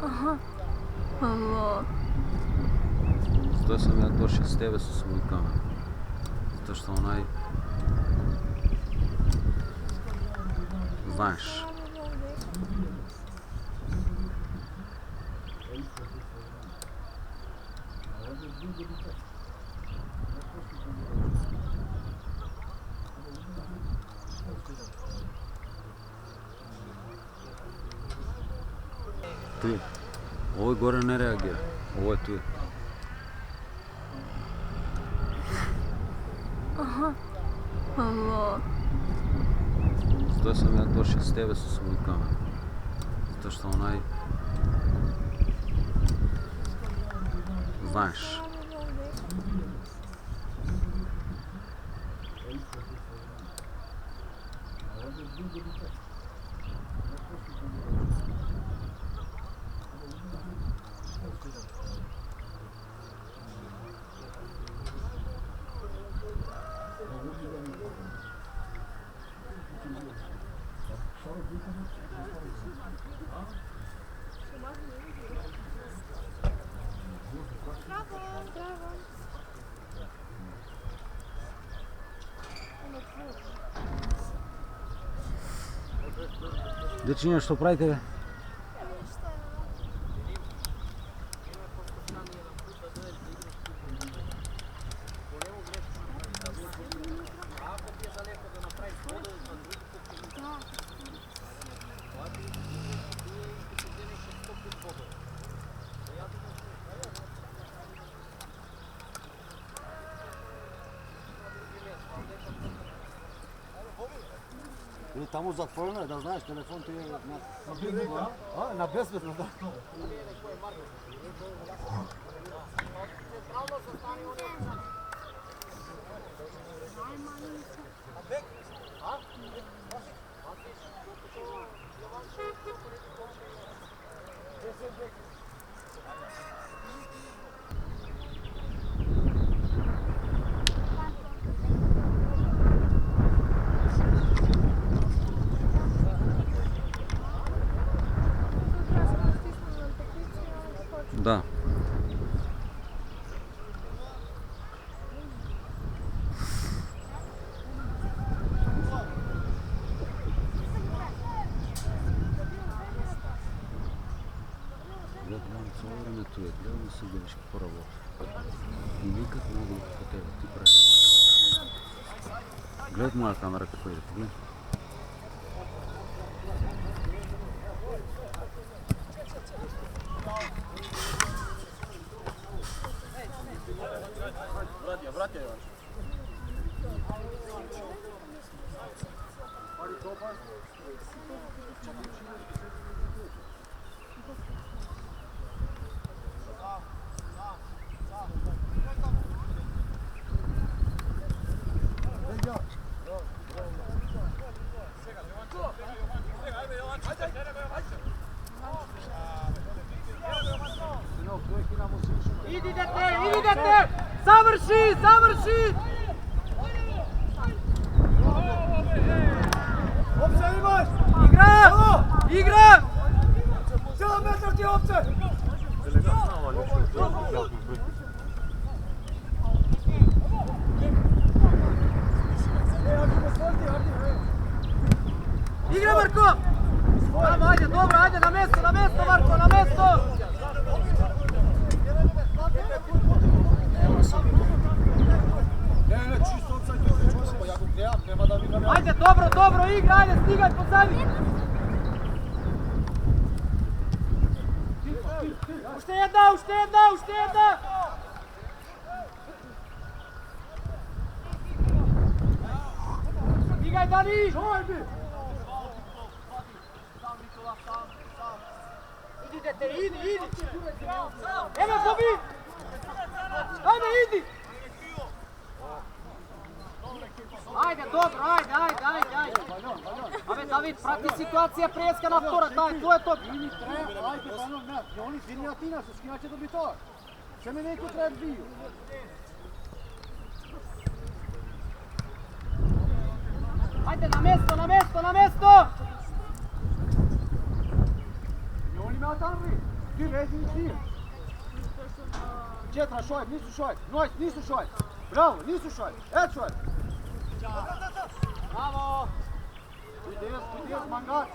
Aha. Allah. Zato sam ja došao s tebe sa smutama. Zato što onaj... Znaš. Tu je. Ovo gore ne reagira. Ovo je tu je. Aha. Allah. Zato sam ja došao s tebe sa smutama. Zato što onaj... Znaš. Дечиня, що правите? Tamo zatvoreno je, da znaš, telefon ti je na bezbedno, da. Да. Гледам цяло време tu je, гледам се грешки по работа. И никак не мога по тебе, ти правиш. Глед моя камера какво иде, поглед. Братя, Иван. Idite! Završi! Opće imaš! Igra! 7 metar ti opće! Igra, Marko! Bravo, ajde, dobro, ajde, na mesto, Marko, na mesto! Ne, čisto opće ti ovdje čuo, ja ga gledam, nema da mi ga ne... Ajde, dobro, igra, ajde, stigaj, pozadi! Ušteda! Stigaj, Dani! Idi! Evo, Bobi! Ajde, idi! Ajde, dobro, ajde. Абе, Давид, прати ситуација преска на втора, то е то. Ini treba, ajde, balon, ne, oni ziljatina su, skinaće dobitar. Še me neko treba bio. Ajde, na mesto! I oni me atarri. Ti vezi i ti. Četra šojt, nisu šojt. Nojs, nisu šojt. Bravo, nisu šojt. Et šojt. Bravo! Ideš, mangač.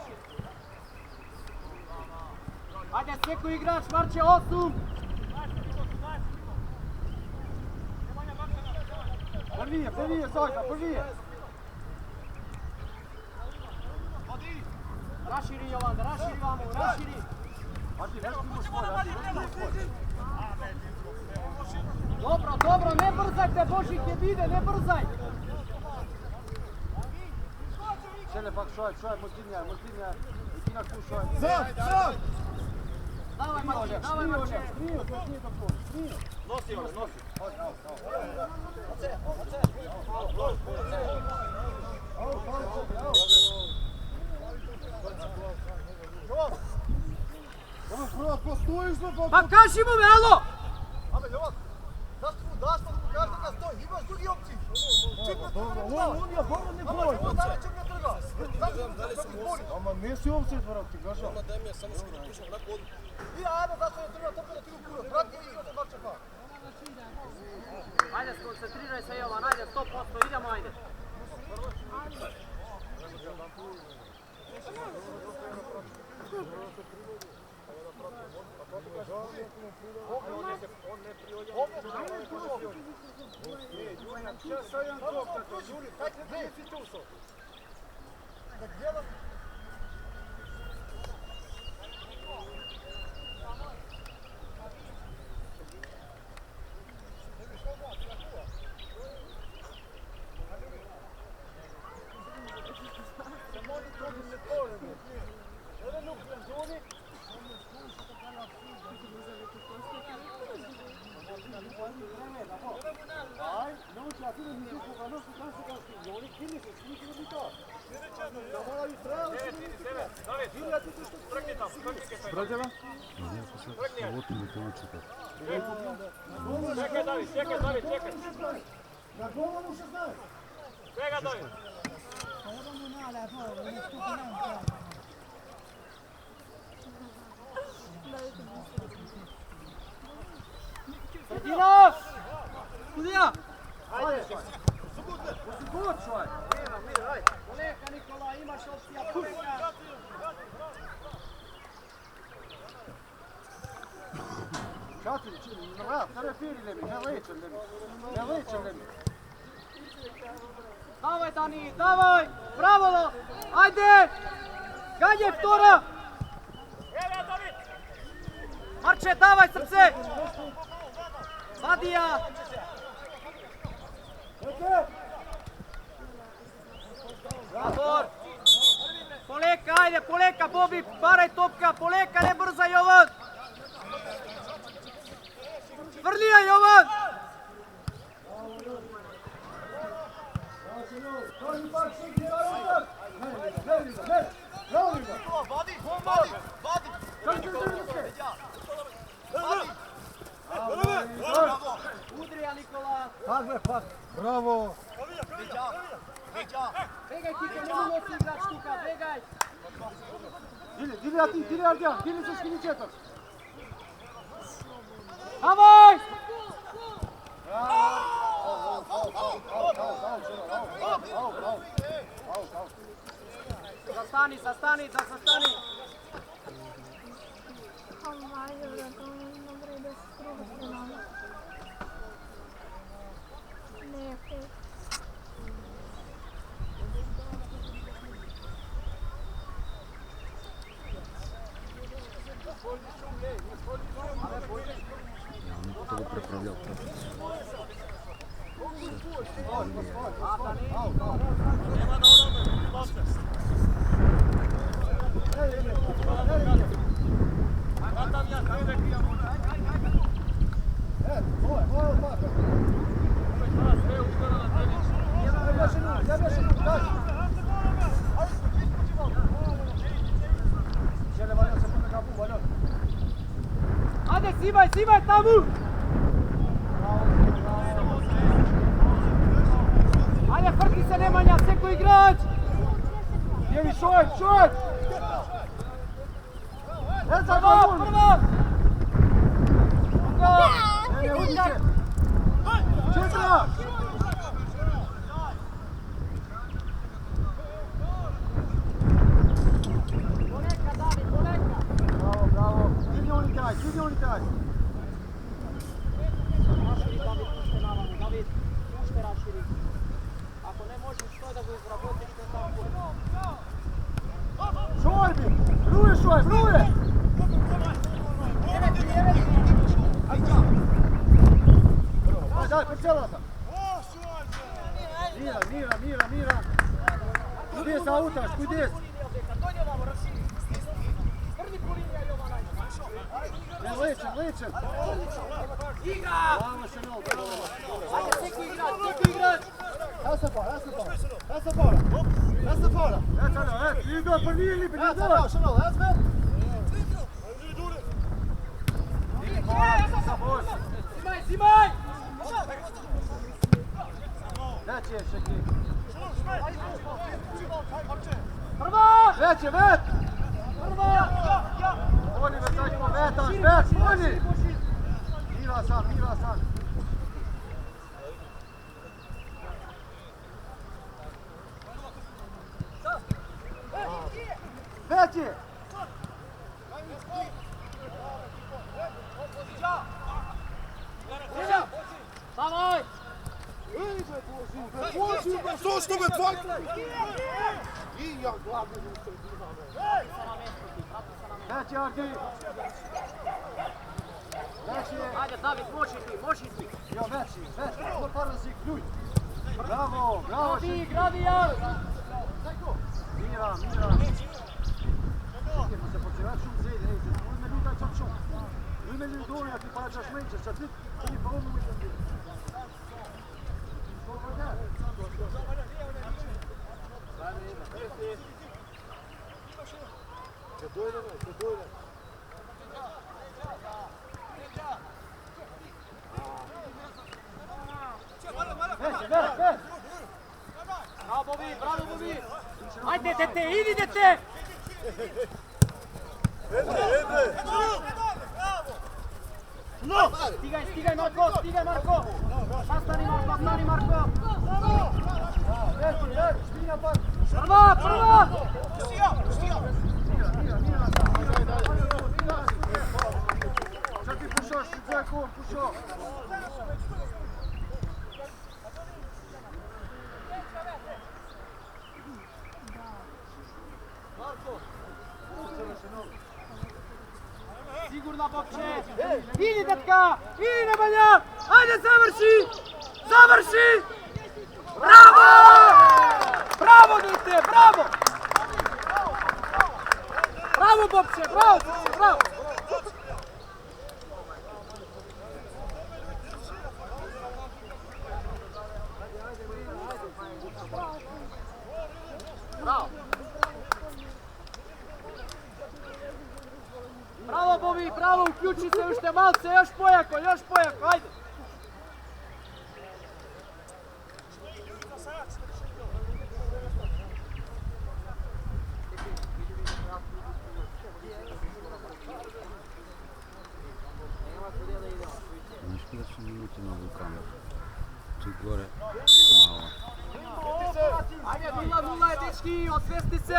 Ajde, sveko igrač, Marče, 8! Prvi je, Zojka, prvi je. Raširi, Jovan, raširi vamo, raširi! Adi, već svoj, Adi, već svoj. Dobro, dobro, ne brzajte, Božik je vide, ne brzaj! Šele pak šojt, Mostinja, Mostina tu šojt. Давай, Марče, давай, Marče! Smiju, to nije dobro, smiju. Nosi, Ole, nosi. Postojiš za Pa kaži mu me, alo! Ame, Jovan, daš mu pokaži da ga stoji, imaš drugi opciji. On je dobro ne boli. On da će me trga. Zašto mi boli? Ama nesi ovdje dvarak, ti gaža. I ajmo, zašto je trga, to da ti u kurac. Vrati i igrate Marče pa. Ajde, skoncentriraj se, Jovan, ajde, 100%, idemo, ajde! Brađeva? Čekaj, David, čekaj. Na golonu 16. Čekaj, David. Sredina! Kudija? Ajde. Gut, šojt. Mira, ajde. Poleka, Nikola, imaš opcija, poleka. Čatiri, ne firi Lemi, ne leće Lemi. Давай, Dani, давай! Bravo! Ajde! Ganje, vtora! Marče, давай, srce! Vadija! Zabor! Poleka, ajde, poleka, Bobi, paraj topka, poleka, ne brza, Jovan! Vrlija, Jovan! Udrija, Nikola! Bravo! Begaj, Kiko, ne mogu si igrač, Kika, begaj! Dili Ardijan, dili se skini četak. Давай! Zastani, zastani. Кто бы проправлял Ajde, simaj tamo! Ajde, frti se Nemanja, seko igrač! Jevi šojt! Prvo! puštaj. Raširi David, pušte na vamo. David, pušte raširi. Ako ne možeš što da ga izrabotiš, to tako. Šojbi! Bruje šoj, bruje! Daj, počela sam. Mira. Gdje se autaš, gdje si? Ne, ličem. Bravo, Šanel, bravo. Ajde, seki igrač. Ja sam fora. Ti ga prvi ili bi ne dolaš? Šanel, ja sam. Zimaj! Veće je Šeki. Prva! Veće! Voli me Sajko, vetaš, voli! Mira sam. Veće! Давай! Što me tvoj? Veće, Ardi! Ajde, David, možeš ti. Jo, veći, to parazi kljuj. Bravo, Gradi, Jan! Mira. Idemo se počevač šum zede, ej, uzme ljudaj čak šum. Uzme ljudoj, a ti pađaš menče, sad ti pa ono ujde ti. Se dojde. Već. Bravo, Bobi! Ajde, dete, idi, dete! Stigaj, Marko! Sastani, Marko! Prva! Šta ti pušaš, ti tvoj kom pušao? Sigurno, Bobče! Idi, detka! Idi, Nebanja! Ajde, završi! Bravo! Bravo, dete, bravo! Bravo, Bobče, bravo! Bravo, Bobi, bravo, uključi se još malce, još pojako, ajde! Znaš kada ću minuti na ovu kameru? Tu gore, malo. Ajde, 0-0 je, dečki, osvesti se!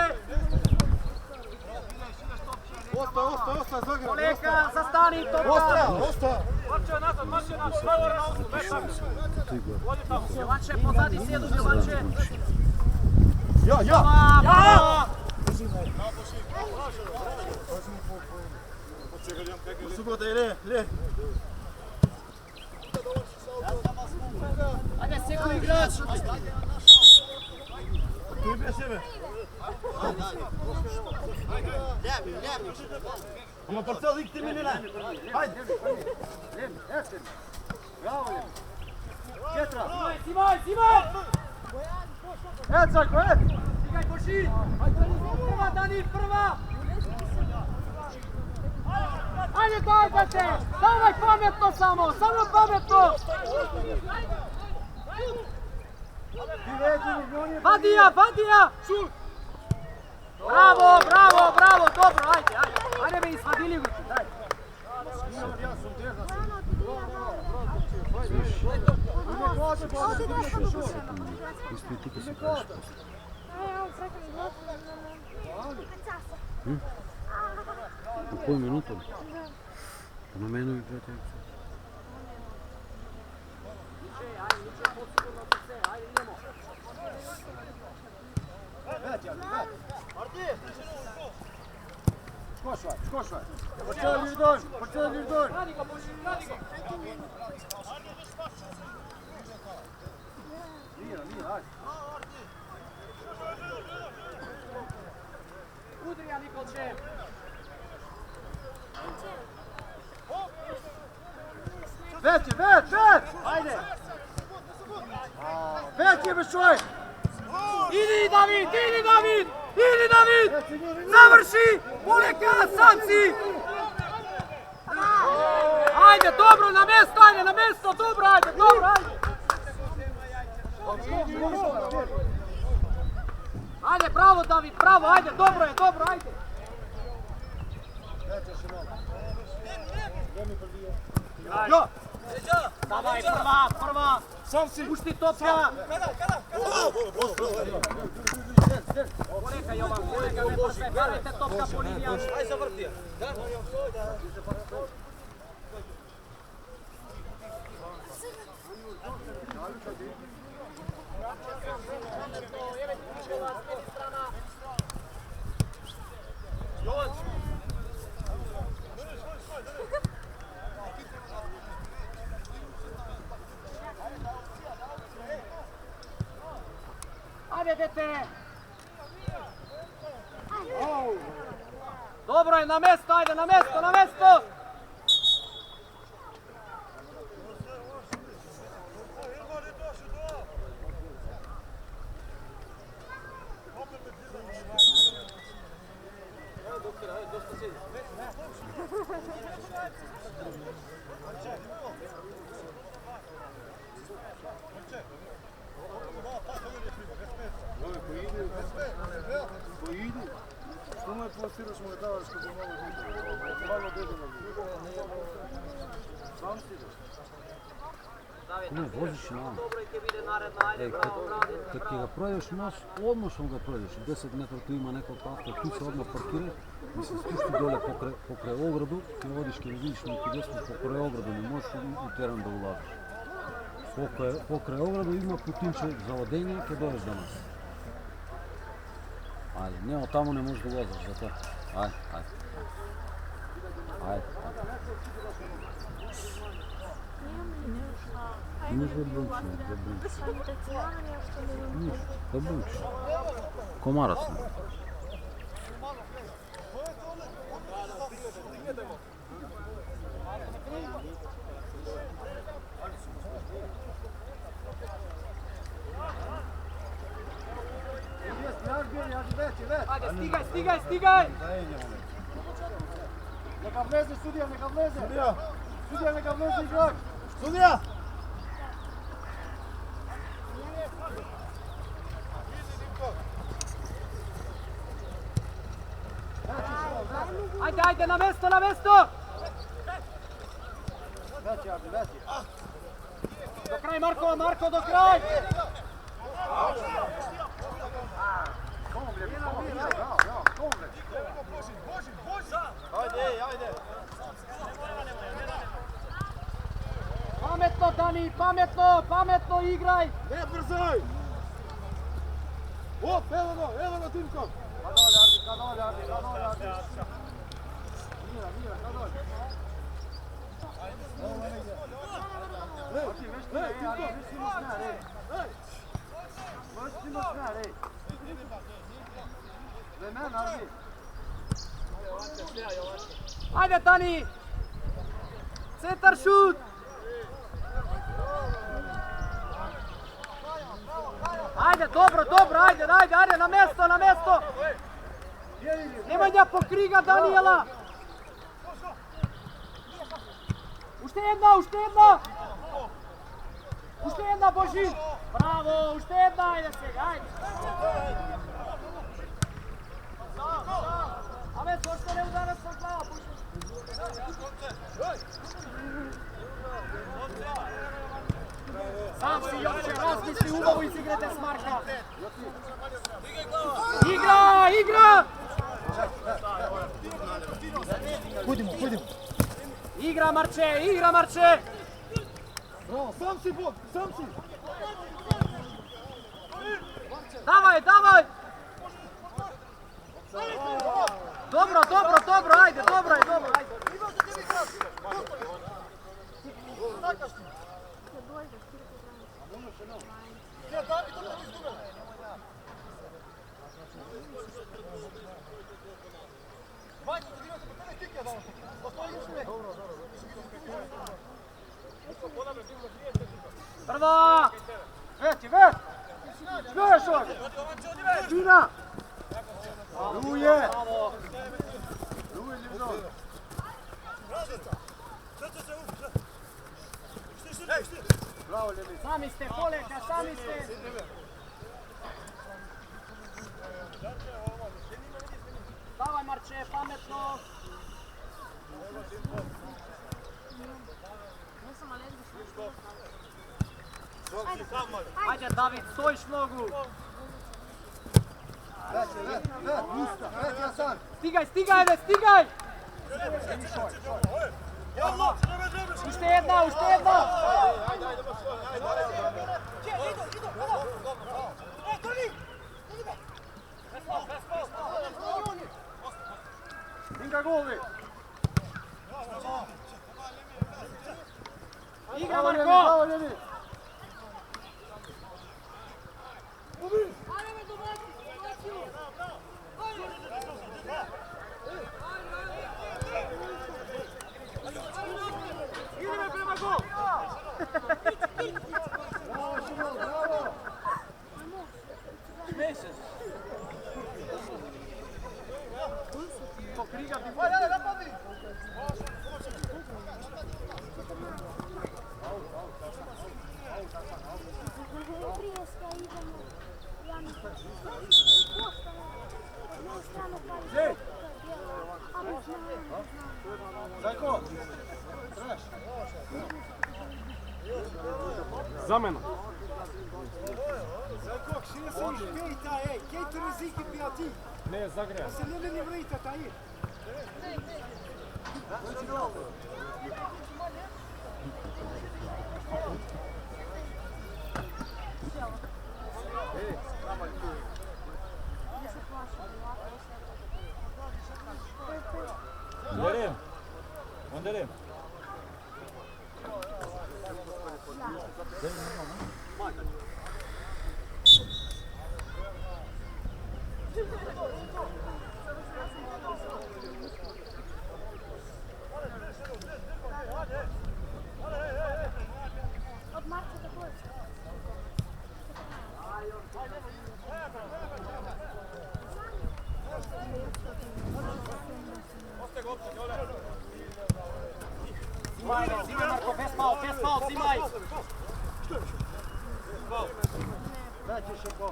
Osta, zagrad. Koleka, zastani, toga! Osta. Tu gore. Jelanče, pozadi sjedu, Jelanče! Ja! Bravo! Subota je, le. Ajde, seko igrač! Tu je bez sebe. Ama parcel ilk temini lan. Haydi. Lem, Ersin. Bravo Lem. Ketra. Simaj! Et Zajko, et. Stigaj, Boži! Prva, Dani, prva! Ajde, dajte! Davaj pametno samo pametno! Vadija! Šut! Bravo, dobro, ajde! Ajde me izvadili u ti, daj! Isto i ti ko se kažeš posle. U koju minutu? Na menu igrate. Ajde, potpuno se, ajde, idemo. Skošvaj. Počeli Virdon. Radi ga, Boži, radi ga. Mira, ajde. Udrija, Nikolče. Već! Ajde! Već je bešoj! Idi David! Završi! Poleka, sam si! Ajde, dobro, na mjesto, dobro, ajde! Ajde, bravo David, bravo, ajde, dobro, ajde! Jo! Davaj, prva! Sam si! Pušti topja! Poleka Jovan, poleka, ne sve, barajte topka po linijama. Aj zavrti. Ajde, dete! Dobro je, na mjesto, ajde, na mjesto! Što mu je plasiraš mu je davaš kako malo dede na ljudi? Sam si da? Ne, voziš na ono. Dobro je ke vide naredna, ajde, bravo, radi. Kad ti ga projdeš nos, odmah što ga projdeš. 10 metara tu ima neko auto, tu se odmah parkira i se spušti dole pokraj ogradu, ti vodiš kad vidiš neki desno pokraj ogradu, ne možeš u teren da ulaziš. Pokraj ogradu ima putinče za vodenje kad dođeš do nas. Ajde, ne, tamo ne možeš da vozaš za to. Ajde. Imaš da brunčiš. Ništa, da brunčiš. Komara sam. Ajde, stigaj! Neka vleze sudija, neka vleze! Sudija, neka vleze igrač! Sudija! Ajde, na mjesto! Već. Do kraj, Marko, do kraj! Ajde! Pametno, Dani, pametno igraj! Ne brzaj! Op, evo ga Dimko! Kad dolje, Ardi! Mira, kad dolje! Ajde, Dani! Centar šut! Ajde, dobro, ajde, na mjesto! Nemanja pokriga Danijela! Uštedna, Boži! Bravo, uštedna, ajde se, ajde! A već, možete ne udaraš sa glava, Boži! Sam si, Jopče, razmisli ulovu iz igrate s Marka! Igra! Pudimo! Igra Marče, igra Marče! Bravo, sam si Bog, sam si! Davaj, davaj! Dobro, dobro, dobro, ajde, dobro je, dobro, ajde. Imaš da tebi krasi! Takaš ti! Gdje je David, onda ti izgubila? Vanjko, da vidite po tebe kike dao. Ostoji još uvijek. Prva! Već, već! Još ovdje! Špina! Ruje! Ruje, ljubno! Bravo, ljubi! Sami ste, Poleka, sami ste! Davaj, Marče, pametno! Ajde, David, stojiš nogu! Već, ja sam! Stigaj, stigaj, ne, stigaj! Ušte jedna, ušte jedna! Inga Govi! Igra Marko! Ideme prema gol! Bravo, Šimon, bravo! Smešeš! To kriga ti... Ajde, napadni! Zajko! Treš! Zamena. Zajko, kje se išpejta, ej, kje ti riziki prijati? Ne, Zagreb. Se ne vrita ta ir. Onderim. Onderim. Od Marka do Polska. Zimaj, zimaj Marko, bez faul, zimaj! Već još je gol.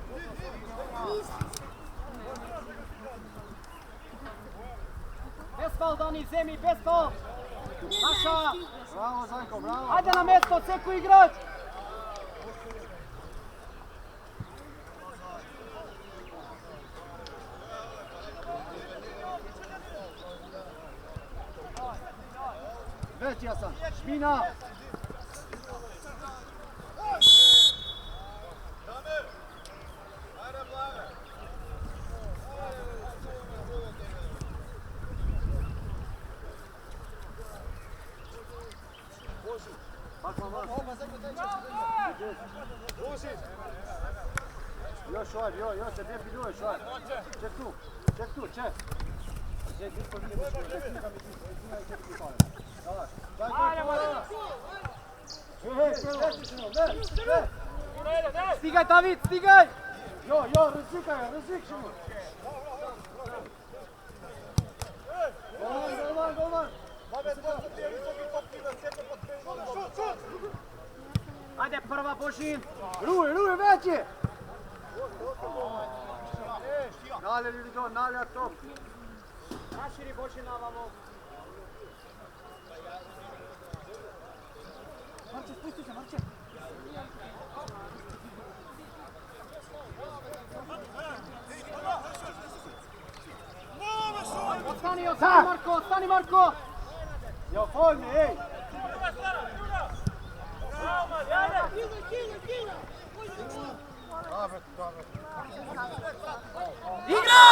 Bez faul, Dani, zemi, bez faul! Naša! Bravo, Zajko, bravo! Ajde na mjesto, ceku igrač! Već ja sam! Špina! Još ovaj, još se lijepi ljuje, švaj. Ček tu, ček. Ček, ispod nije došlo, ček ti kam je ti pale. Davaj. Stigaj, David, stigaj! Razvikaj, ćemo. Golman. Ajde, prva Božin! Ruje, već je! Nalje ljudi to, nalja top. Raširi Božin navamo. Marče, spusti se, Marče. Ostani Marko! Ja, fal mi, ej! Igra!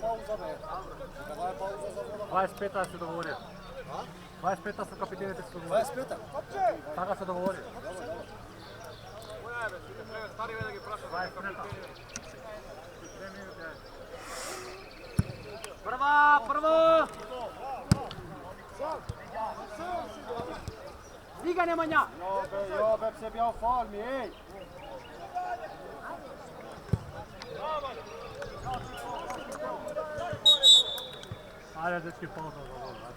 Pauza, ne? Давай pauza za voda. 25 se dogovorio. 25 su kapitenite se dogovorio. 25. Tako se dogovorio. 25. Prvo! Diga Nemanja! Jobe, se bio fal mi, ej! Ajde, dečki, pauza za vodu.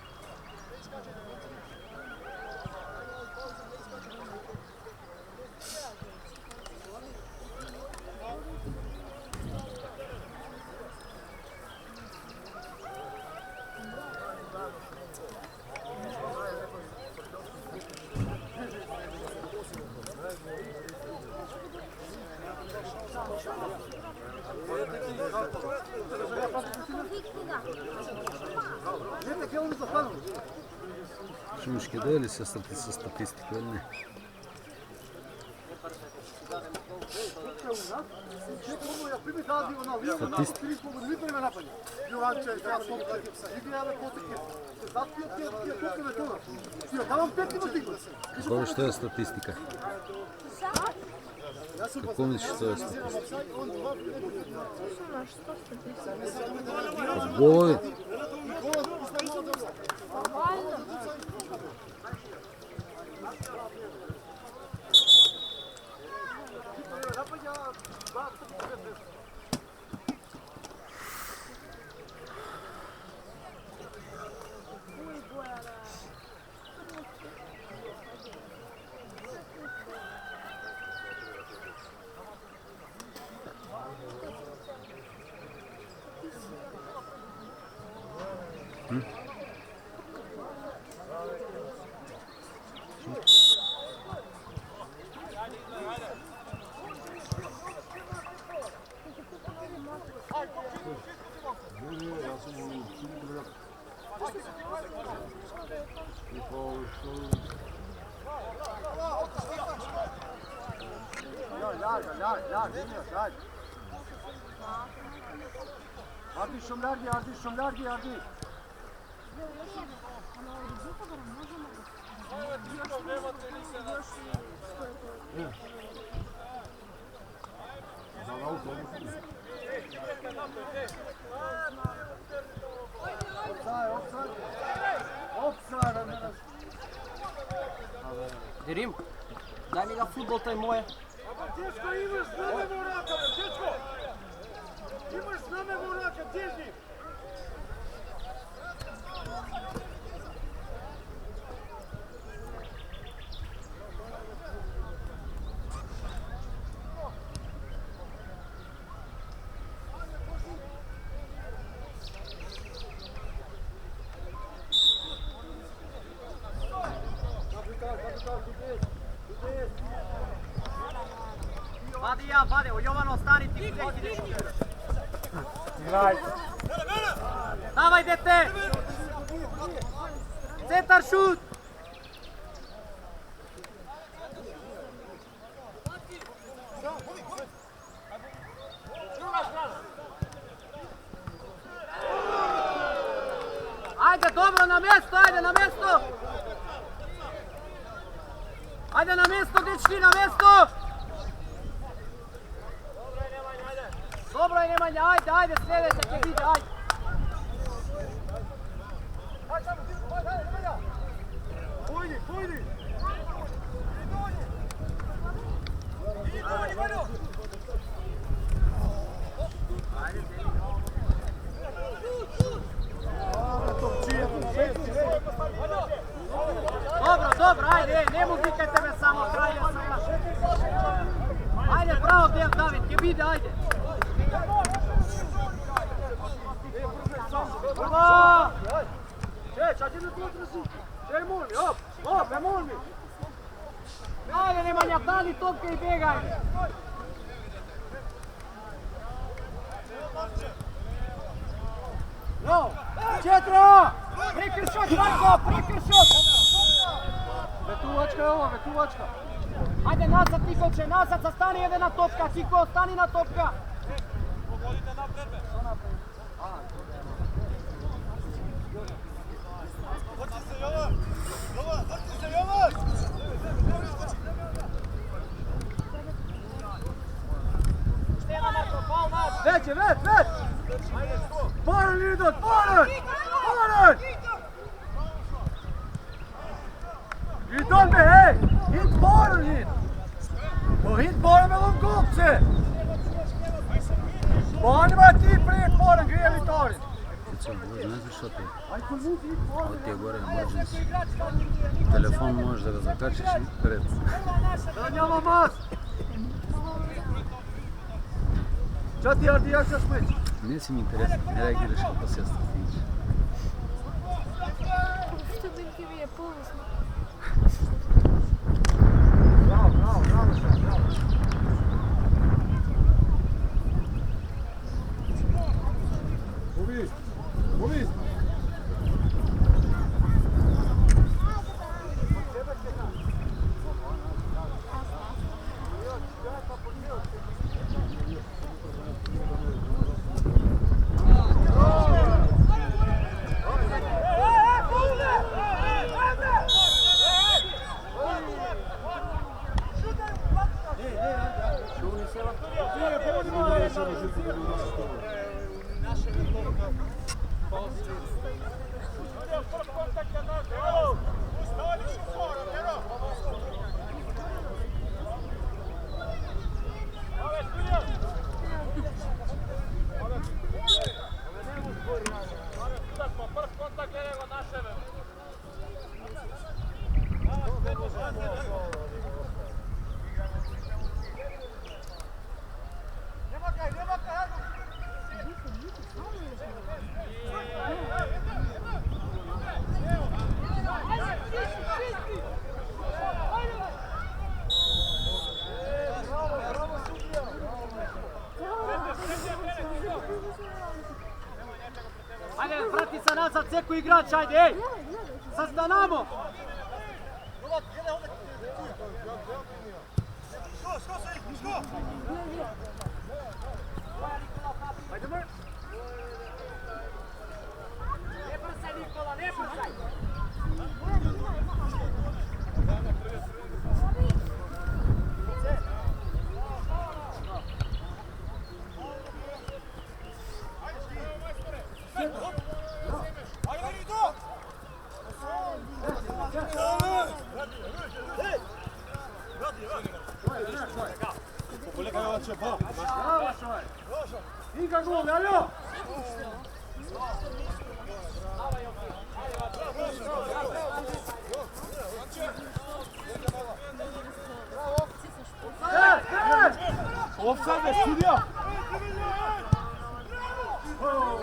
Шумишки дали со статистикой или не? Dobro, što je statistika? Kako misliš što je statistika? Odgovori. Ardi šumlargi. Dirim, daj mi ga futbol, to je moje. Dečko, imaš zname voraka, dečko! Imaš zname voraka, dježni! Vade, Jovano, ostani ti, gdje ideš? Igraj! Davaj, dete! Centar, šut! Ajde, dobro, na mjesto, ajde, na mjesto! Ajde, na mjesto, dečki, na mjesto! Dobro je Nemanja, ajde, sljedeća će biti, ajde. Pojdi! Dobro, ajde, ne muzikajte me samo, kraj je sada. Ajde, bravo, David, će biti, ajde. Bravo! Один на тот Ej, Mulmi, hop, Mulmi! Ajde, Nemanja, dani topke i bjegaj. Prekršaj, Marko, prekršaj! Vetuvačka je ovo, vetuvačka. Ajde nazad, Nikoče, nazad, zastani jedna topka, Tiko, stani na topka. Števa, Marko, faul naš. Već je, već! Boran idot, Boran! Boran! Idot me, hej! Hit Boran hit! Och hit Boran med de gopse! Boran ima ti pred Boran, grije li Torin? Recimo, Bože, ne znaš što ti je? Ovo ti je gore emergency. Telefon možeš da ga zakačiš i pred. Danjama mas! Čo ti Ardijan sa smeć? Nisi mi interesan, ne reagiraš kako se jeste stići. Što bi ti mi je polusno? Bravo, bravo, bravo šta, bravo. Uvi, uvi! Ajde, vrati se nazad, ceku igrač, ajde, ej! Sastanamo! Ne brzaj, Nikola, ne brzaj! Inga gol, aljo! Offside je sudija! Bravo,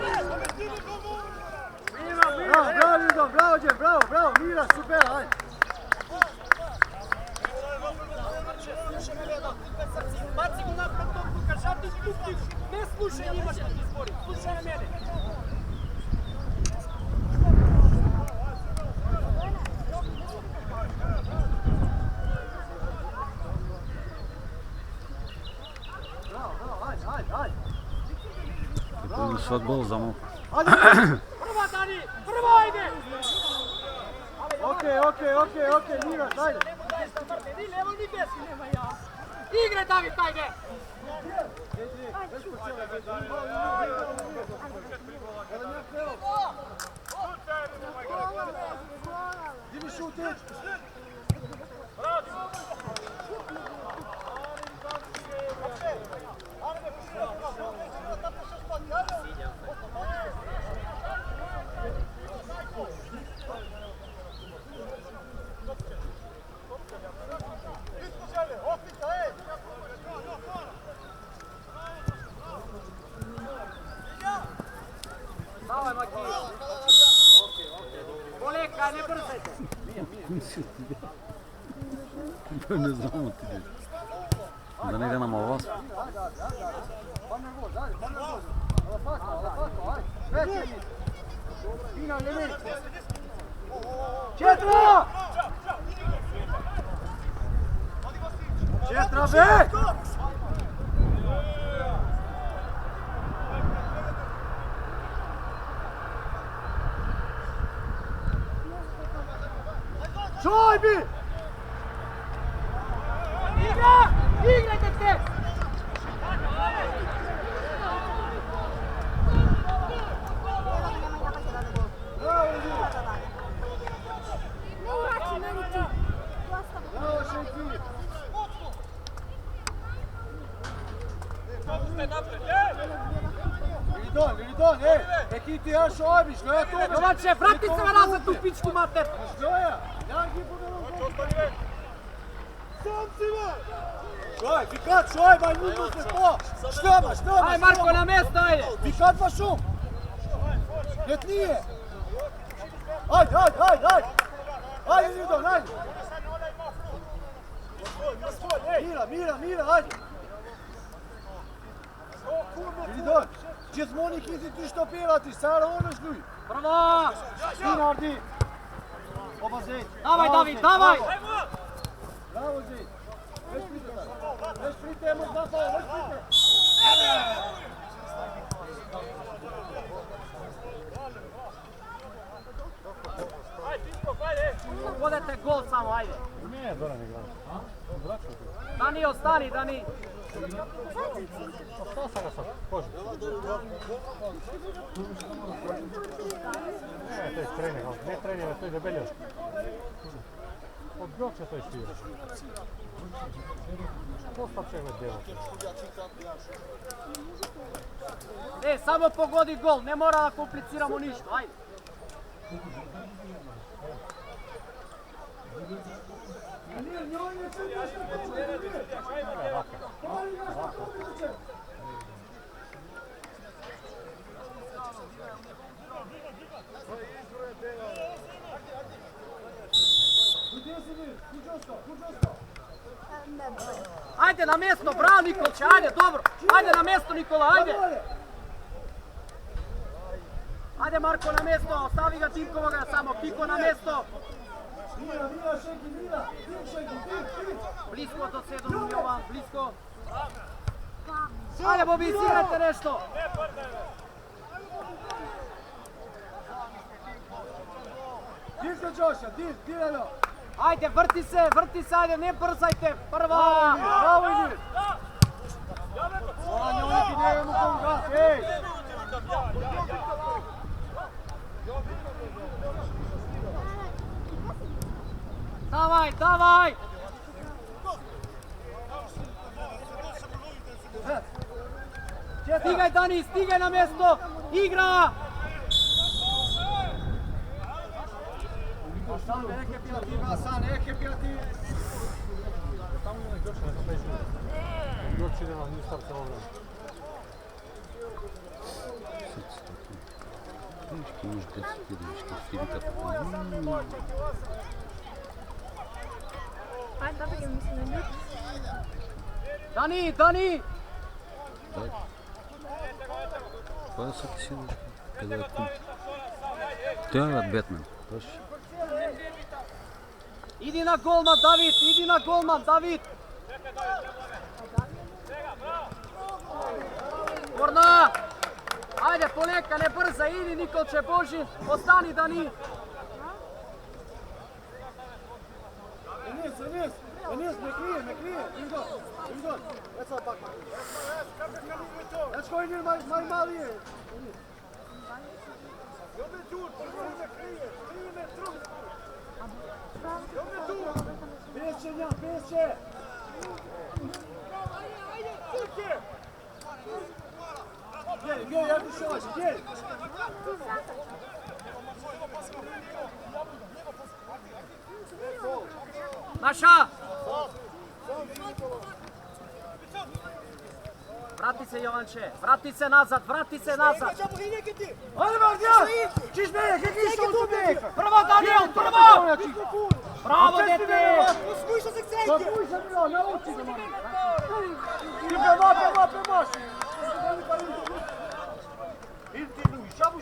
bravo Ljudo, bravo Đer, bravo, bravo, Mira, super, ajde! Baci go napred topku, kažati skupti, ne slušaj njima što ti zbori, slušaj na mene. Bravo, bravo, ajde, ajde, ajde! Pripremio svak gol za mok. Prva Dani, prva ajde! Okej, Mira, ajde! Ni levo ni desno, nema ja. Igre David, ajde! Idi šutić! Давай, Маки! Полека, не бързайте! Ne znamo ti je. Da ne ide nam ovas. Pan nervoz, ajde, pan nervoz! Alafako, ajde! Veće mi! Fina, ne Četra! Četra, be! Šojbi! Igra! Igrajte se! Ne urači, meni ti. Dosta. Bravo, Šenki! Viridon, ej! Neki ti ja šojbi, što ja to? Domaće, vrati se me nazad tu pičku mater! Što ja? Ja gi budem sam si me! Šoj, fikat, šoj, maj nužno se to! Što ma? Aj Marko, na mjesto, ajde! Fikat va šum! Jet nije! Ajde! Ajde, Viridon, ajde! Mira, ajde! Viridon, če smo oni hizi ti što pjevati, Sara ono šluj! Prvo! Sinardi! Oba Zed! Davaj, David, davaj! Bravo Zed! Već prite, možda to, već prite! Podete gol samo, ajde! Ne, Zoran igra. Dani, ostani, Dani! Šta sam ga sad? Koži. Ne, to je trening, ne trening, to je debeljoški. Od Bjokša to je švira. Postav čega djevati. Samo pogodi gol, ne mora da kompliciramo ništa, ajde! Ajde na mjesto, bravo Nikolče, ajde, dobro! Ajde na mjesto Nikola, ajde! Ajde Marko na mjesto, ostavi ga Timkovoga samo, Piko na mjesto! Mira, Šenki! Blisko do Sedom Jovan, blisko! Ajde Bobi, izigrajte nešto! Dirka Joša, diralo! Ajde, vrti se, ajde, ne brzajte! Prva! Bravo Idir! Oni ti ne mogu kom gas, ej! Davaj! Stigaj Dani, stigaj na mjesto! Igra! San, neke pilativa, San, neke pilativa! Tamo ima Bjokša, ne znam da je švira. Bjokša ide na nju starca obrana. Vidiš, imaš 10 vidiš, Filika tako. Ajde, da bi ga mislim na njih. Dani! Daj. Koja sad ti siliš? Kada je kum? To je Batman, baš. Idi na golman, David! Korna! Ajde, poleka, ne brza, idi Nikolče Božin, ostani Dani! Enes, ne krije, Viridon, već sad pak. Već koji Idir, maj mali je. Beše, Njan, beše! Gdje, ja ti šovaš, gdje? Naša! Vrati se Jovanče, vrati se nazad! Ajde, Mardijan! Čiš me, kak išao tu bek? Prvo Daniel, prvo! Bravo, dete! Zapuj se bilo, nauči ga, mami. Ti prema, Idi ti, šabu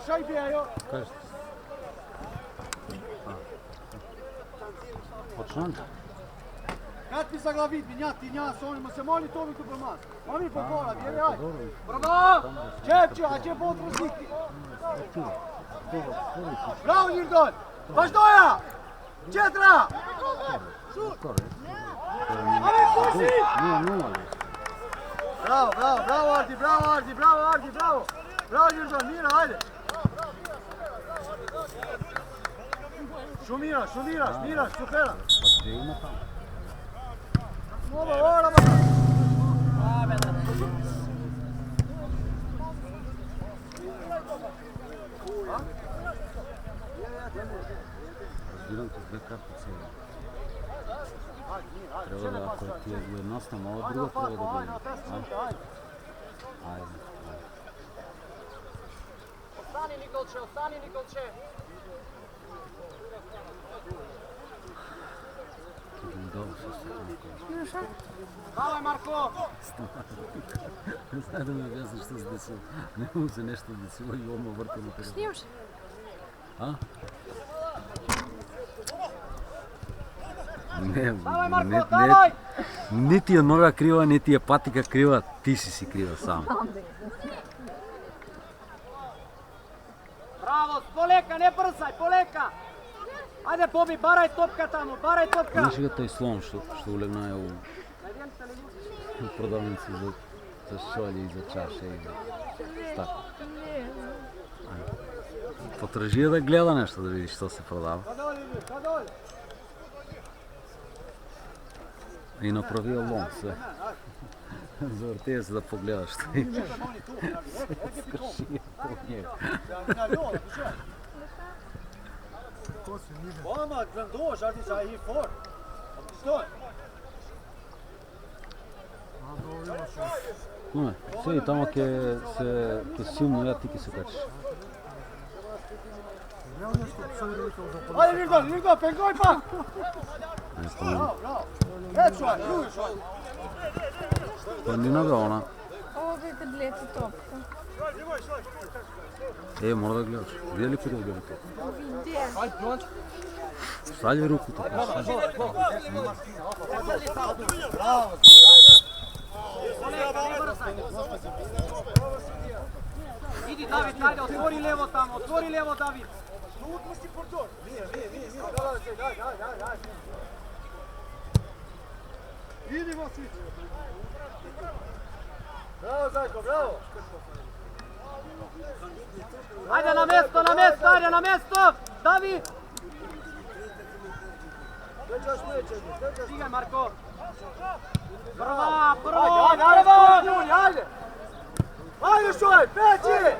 šaj bija, jo. Kažeš ti. Počnem? Kad mi za glavit, minjati njas, onima se moli to mi tu promaz. Mami po pola, vjeri, aj. Bravo! Čepću, a će potrusiti. Bravo, Njirdon! Baš doja! Četra! Bravo, bravo, bravo Ardi, bravo Ardi, bravo Ardi, bravo! Bravo Njirdon, Mira, ajde! Šumiraš, supera! Pa gdje ima tamo? Ovo, orama! Разбирам те две карти цели. Трябва да, ако ти е едностна, мала друга трябва да бъде. Айде. Ostani Nikolče! Идем долу също. Давай, Марко! Не знае да ми обясниш що се десило. Не му се нещо десило и ома върта на период. Снимаш? А? Не, Давай, Марко, давай! не ти е нога крива, не ти е патика крива, ти си крива сам. Bravo, poleka, ne brzaj, poleka! Ajde, Bobi, baraj topka tamo, baraj topka! Знаеш ли той слон, що улегна у продавници за шоли и за чаша и за стак? Потържи да гледа нещо, да видиш що се продава. И направи лом sve. Завъртия се да погледаш. Скърши по njega. Vama, grandoš, Ardi, sa i for. Stoj! Не, седи тамо ке силно я ти ке се качиш. Ajde, Njirdon, pengoj pa! Bravo, bravo! Već drugi šoj! Планина бе она. Ovo bi kad leti topka. Мора да гледаш. Вие ли къде да гледате? Gdje? Стави руку така. Idi, David, ajde, otvori levo tamo, otvori levo, David! Idimo svi! Bravo, Zajko, bravo! Ajde na mjesto, David! Stigaj, Marko! Prva! Ajde! Ajde, šoj, peći!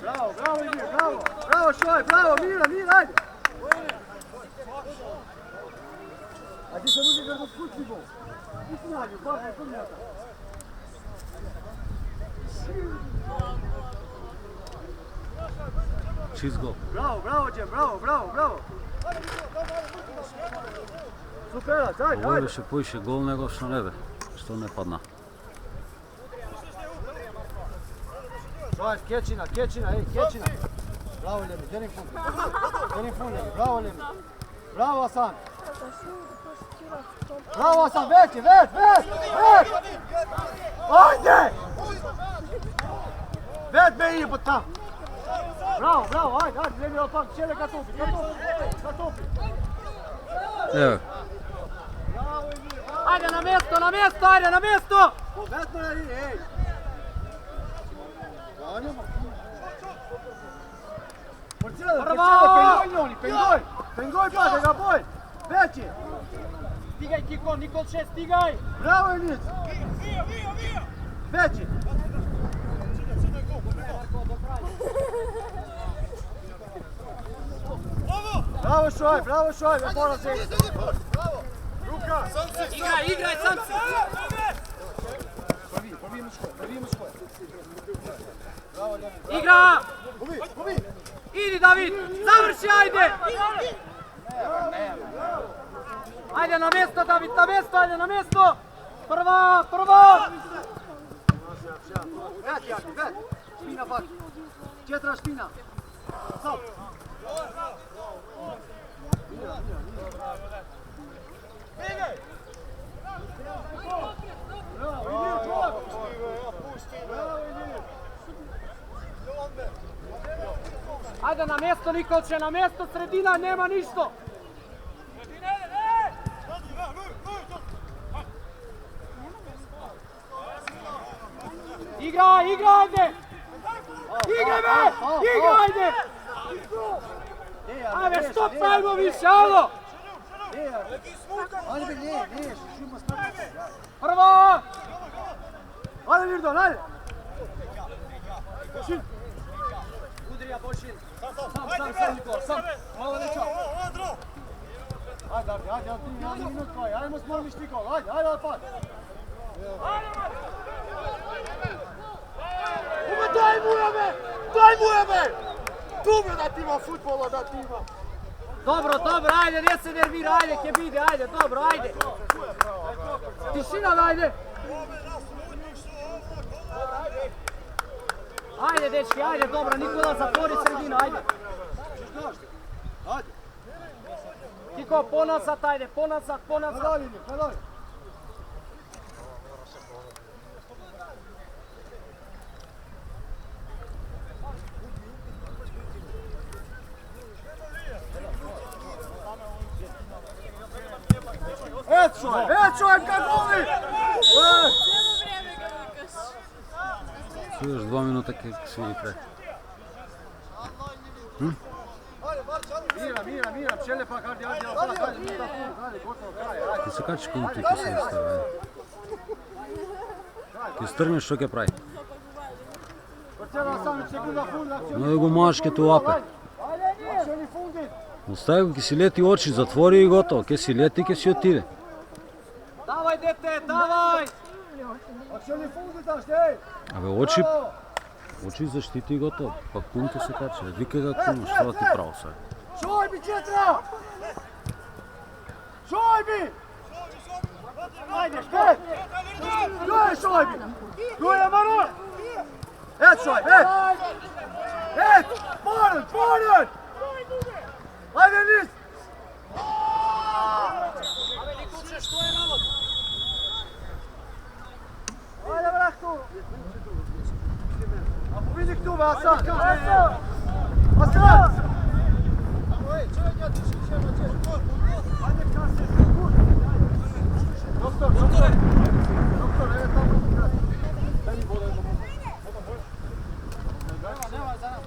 Bravo, Emir, bravo! Bravo, šoj, bravo, Mira, ajde! A ti se može ga razpusti bol? Ti si nađu, baš je pomijata. Čist gol. Bravo, Džem, bravo! Superac, ajde! Ovo беше поише гол него што не бе, што не падна. Šoj, Kečina! Bravo, Lemi, derin fun, bravo, Lemi! Bravo, Hasan! Bravo, Hasan, već! Ajde! Već me ide pod tam! Bravo, ajde, Lemi, opak, čele ga topi! Evo. Ajde na mjesto! Vesno na liniji, ej! Pengoj pa, da ga boj! Veći! Stigaj, Kiko, Nikolče, stigaj! Bravo, Enic! Veći! Bravo, Šoj, ne mora se! Ruka! Igraj, sam si! Prvi muškoj! Igra! Gubi! Idi, David! Završi, ajde! Ajde na mjesto, David, ajde na mjesto! Prva! Vedi, vedi. Spina bak. Cetra spina. Sal. Ajde na mjesto Nikolče, na mjesto sredina, nema ništa. Igraj, ajde! Igraj me! Igraj, ajde! Ajde, stop najmo više, alo! Prvo! Ajde, Virdo, ajde! Bošin! Udrija, Bošin! Sam, Nikola, sam! Malo deča! Ajde, ajde minut koji, ajmo smormiš Nikola, ajde, pad! Daj mu jebe! Dobro da ti ima futbola, da ti ima. Dobro, ajde, ne se nervira, ajde, Kebide, ajde, dobro, ajde. Tišina, ajde. Ajde, dečki, ajde, dobro, Nikola, zatvori sredinu, ajde. Kiko, ponasat, ajde, ponasat. Pedalj. Ečo, kad voli! Čuješ 2 minuta kak sviri kraj. Mira, pčele pa kardi, ajde, gotovo kraj. Ti se kačiš konti, ki se istavi. Ki strneš, što kaj pravi. No go maške tu ovako. Ostavi go, ki si leti oči, zatvori i gotovo. Kje si leti, kje si otide. Davaj, dete, davaj! Абе, очи защити и готово. Пак кумто се кача. Вика ga кум, što ti pravo sad? Šojbi, Četra! Šojbi! Ajde, špet! Tu je Šojbi! Tu je Maro! Et Šojbi, et! Moren! Ajde, nis! Ajde, vrah tu! A povidi k tu, Hasan! Hasan! Ajde, Kase! Doktor, evo tamo. Meni voda jedno. Nema za nas.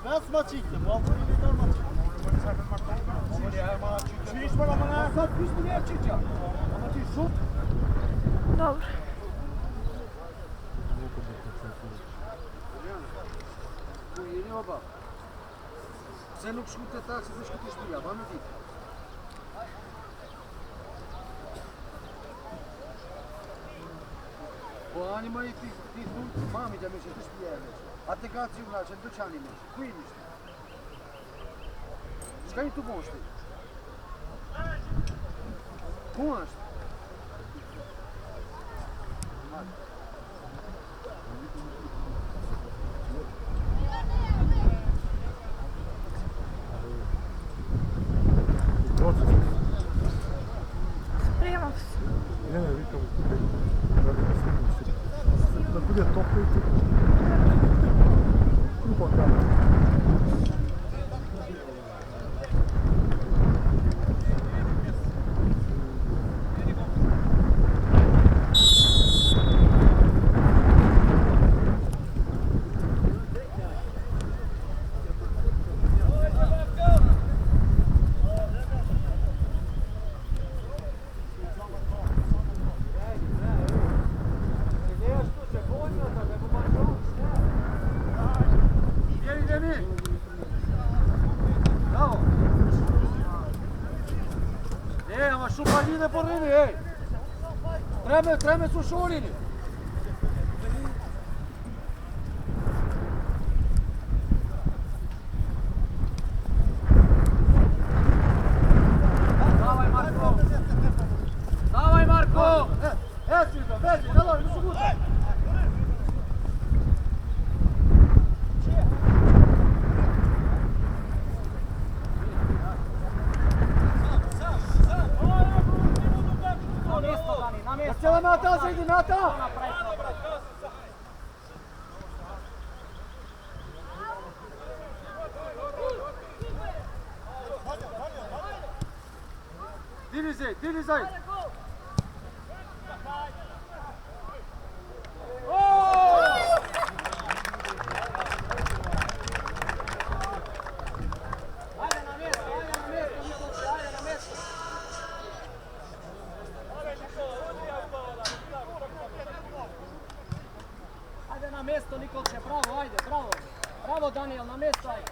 Best maçıydı. Bu hafta lider maçı. Ama diğer maç. Hiç var ama ne? Saat biz buraya çıkacağız. Ama şut. Dobro. Bu yeni oba. Sen nuk shkute taksi dhe shkute shpia. Ba me dit. Po ani më i ti thunë, mami që me që të shpia e me që. Atë ka ciula që në dëqani me që. Ku i nishtë? Shka i të boshti? Ku është? Spremam se. Ne, vikam, da bude toplo i tu. Krupa kada. Treme su šurini. Sela Nata, sedi Nata! Dilizaj! Ajde na mjesto, Nikolče, ajde na mjesto. Ajde na mjesto, Nikolče, bravo, ajde, bravo. Bravo, Daniel, na mjesto, ajde.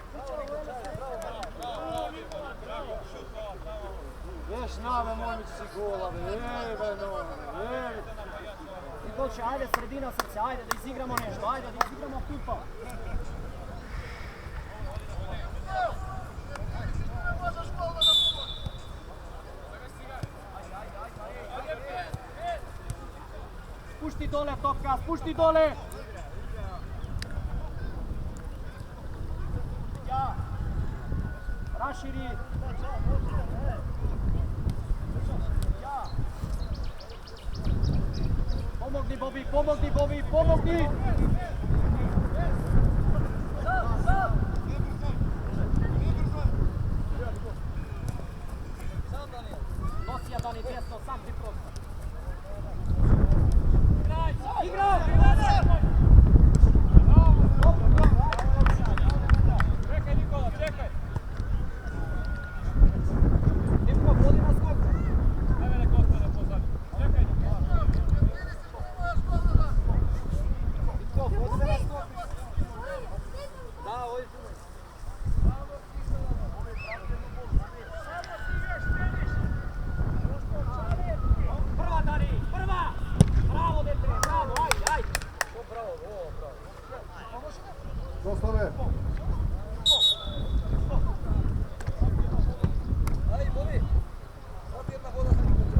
Još nave momici golave, Nikolče, ajde, sredina srce, ajde da izigramo nešto, ajde da izigramo kupa. Spušti dole, Topka, spušti dole! Ja! Raširi! Ja! Pomogni, Bobi, pomogni, Bobi, pomogni! Nosi ja, Dani, desno, sam ti prosto. Igraj! Čekaj Nikola, čekaj! Niko, vodi na skok! Ne mene Kostana pozadi. Čekaj Nikola! Niko, vodi na skok! Da, ovo je čuvaj. Prva, Dani, prva! Bravo, dete, bravo, ajde, ajde! O, bravo, o, bravo. Dostave! Ajde, Bobi! Ovdje jedna voda za Nikolče.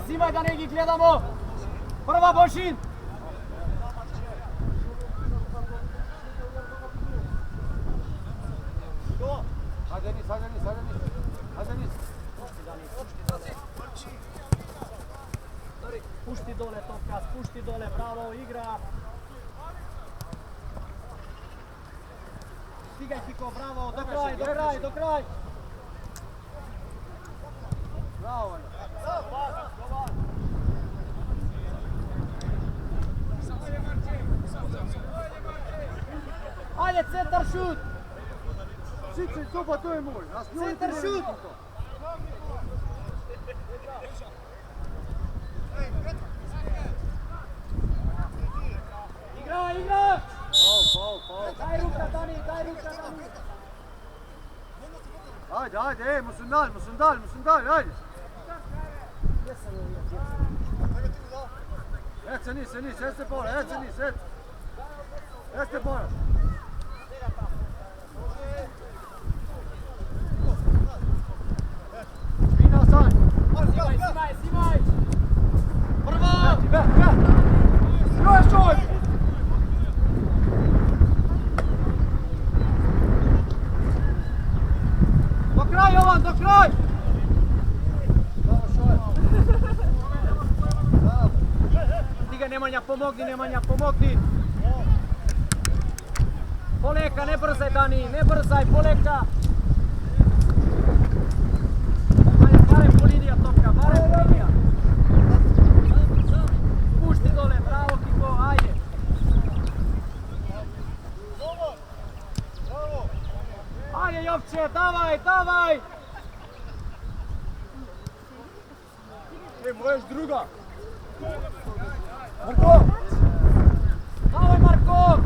Zimaj da neki gledamo! Prva Bošin! Hajde nis! Pušti dole Topka, spušti dole, bravo, igra! Stigaj Kiko, bravo, do kraj! Bravo! Ajde, centar šut! Sice, soba, to je moj! Centar šut! Igra! Faul! Daj ruka, Dani! Ajde, musun dal, ajde! Ece nis, este bola, este bola! Fina san! Zimaj! Prvo! Još! Do kraj, Jovan, do kraj! Stiga Nemanja, pomogni! Poleka, ne brzaj Dani, poleka! Ajde, barem po linija Topka, Pušti dole, bravo Kiko, ajde! Ajde Jovče, davaj! Možeš druga! Marko! Давай, Марко!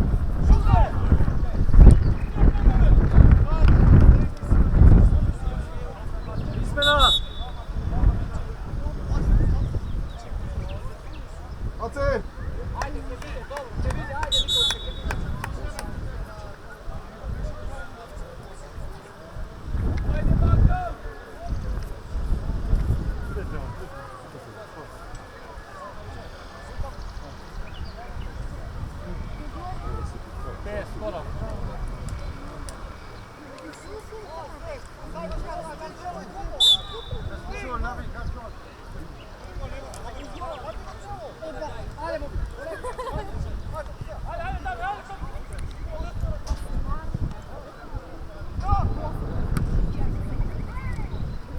Izmena! Ace! Ajde, se vidi, ajde, Nikola, se vidi.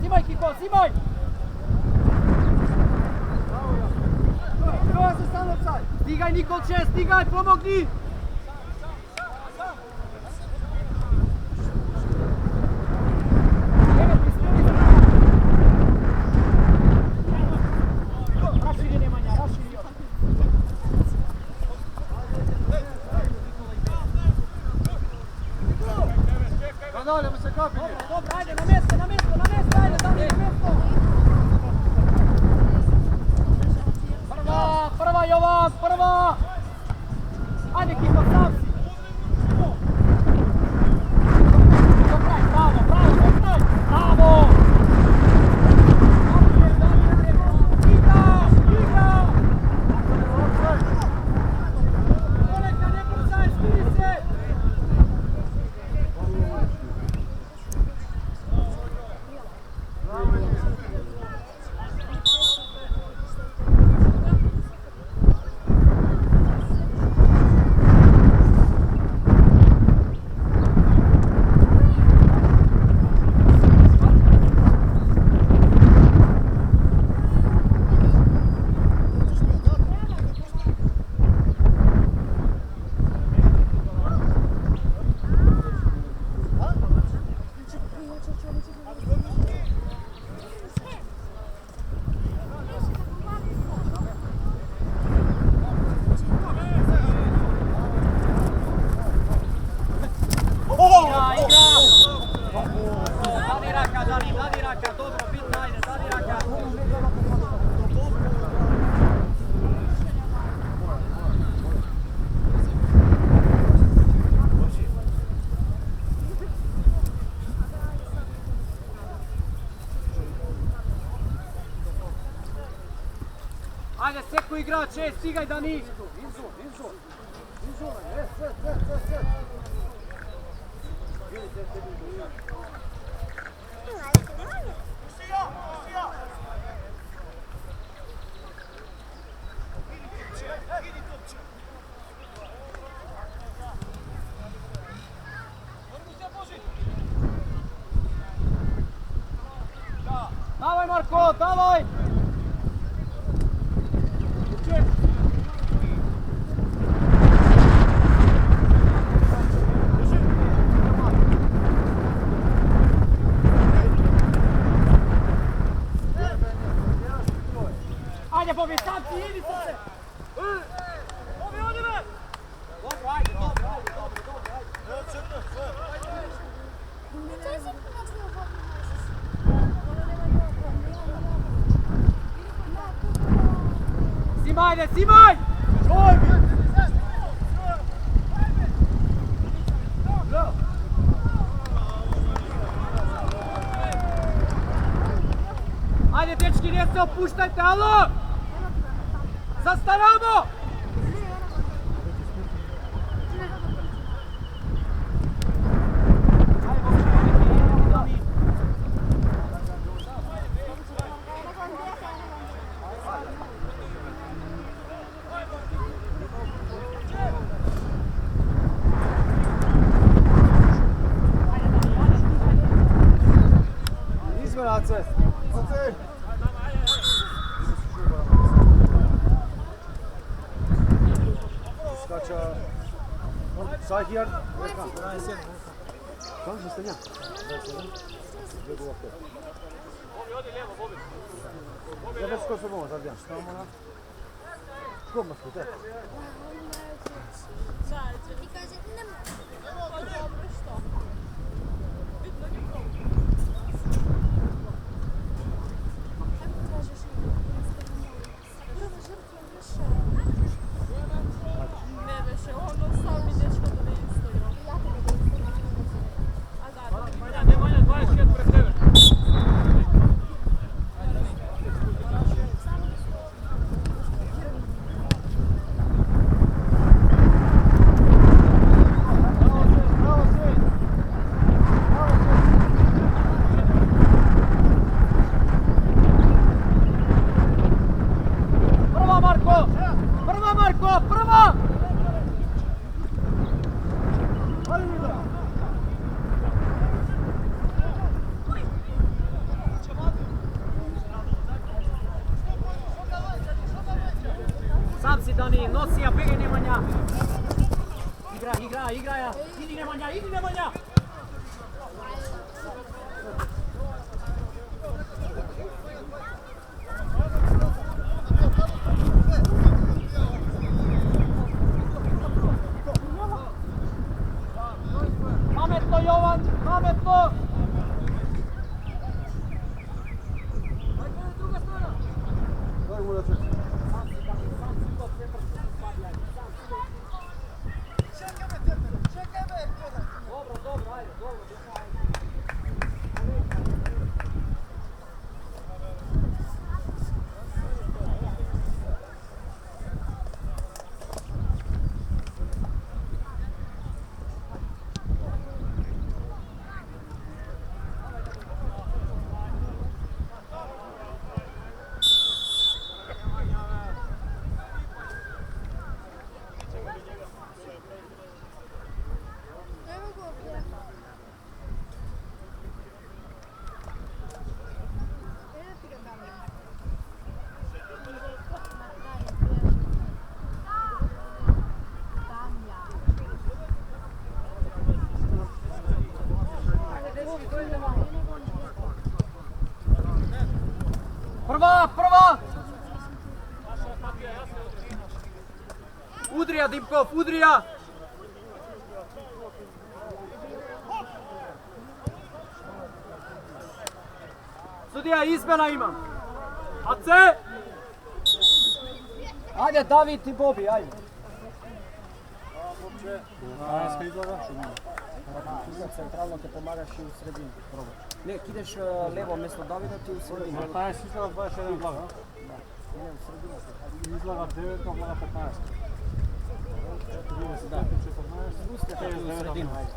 Zimaj, Kiko, zimaj! Stigaj, Nikolče, stigaj, pomogni! Raširi Nemanja, raširi još. Ponavljamo se kapinje. Dobro, ajde, na mjesto, ajde, daj na mjesto! Prva Jovan, prva! Ajde Kiko, sam si! Dobraj, bravo! Igra! Koleka, ne brzaj, spiri se! Dadi raka, dobro, bitno, ajde, dadi raka. Ajde, seko igrač, stigaj Dani. Inzo. Dawaj Marko, dawaj! Ajde Bobi, sam ti, idi se! Bobi, odi me! Dobro, ajde, dobro, Simaj, ajde, Simaj! Ajde, dečki, ne se opuštajte, alo! Zastaramo! Izmerace. Skača. Sajhjar. Kako se stanja? Ja već ko se mogu zadnjaš. Kom nas tu te? I kaže, ne mogu. Dobro, što? Bitno niko. Kako tražiš prva žrtva više? Ne više, ono sami dečko da ne istojio. Ja tebe da istojio. A da, Nemanja, 26 pred tebe. Nemanja. Igra. Idi Nemanja. Pametno Jovan, pametno. Daj mu da čeka. Dobro, ajde, dobro. Prva! Udrija Dimkov, udrija! Sudija, izmjena ima! AC! Ajde, David i Bobi, ajde! Centralno te pomagaš i u sredini. Ne, ideš levo mjesto Davida, ti u sredini. Taj si izgleda 21 blaga. Da, ne u sredini. Izgleda 9, blaga 15. Da. Spustite ti u sredinu, ajde.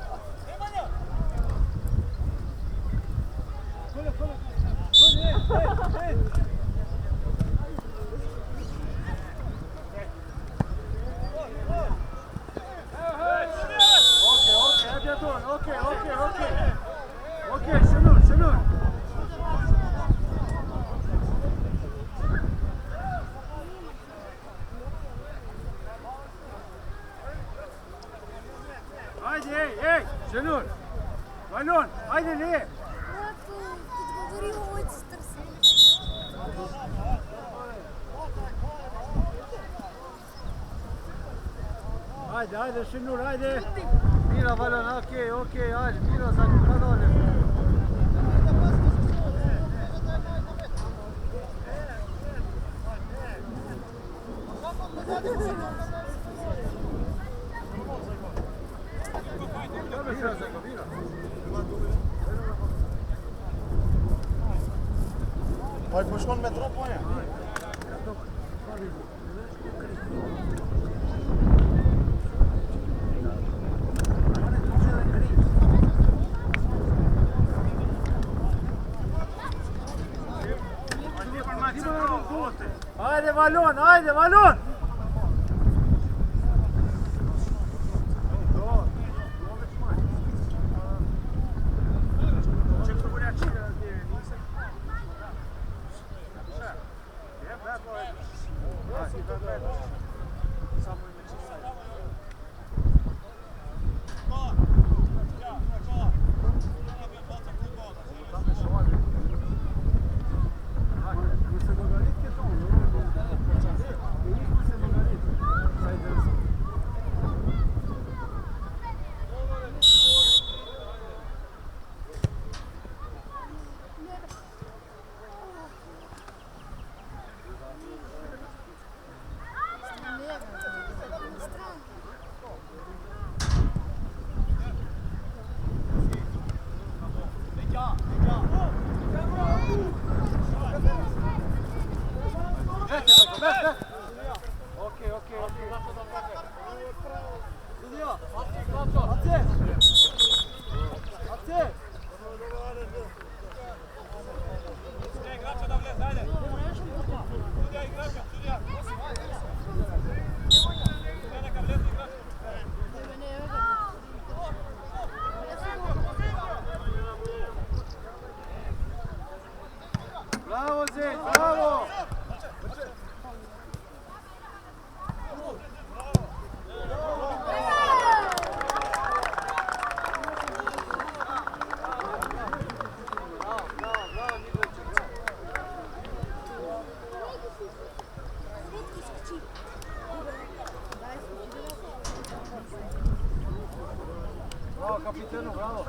Okej, Şenur. Haydi ey, Şenur. Balon, haydi ne? Тут говорил Ойцтерс. Haydi Şenur, haydi. Mira balon, okey, haydi. Mira za giocatore. Vai puxar no metrô, põe. Haydi balon. Bravo kapitenu, bravo.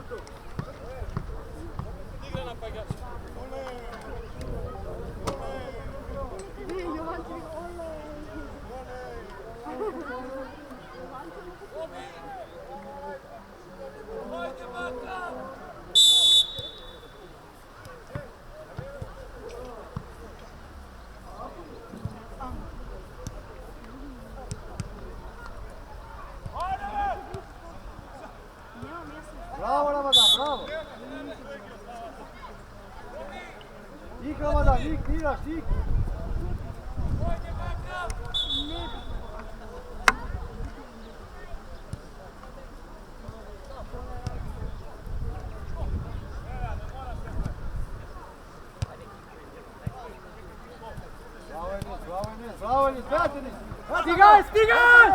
Bravo Ramadan, bravo. Nik Ramadan, nik, miraš, nik. Bravo Enis, brate Enis. Stigaj, stigaj!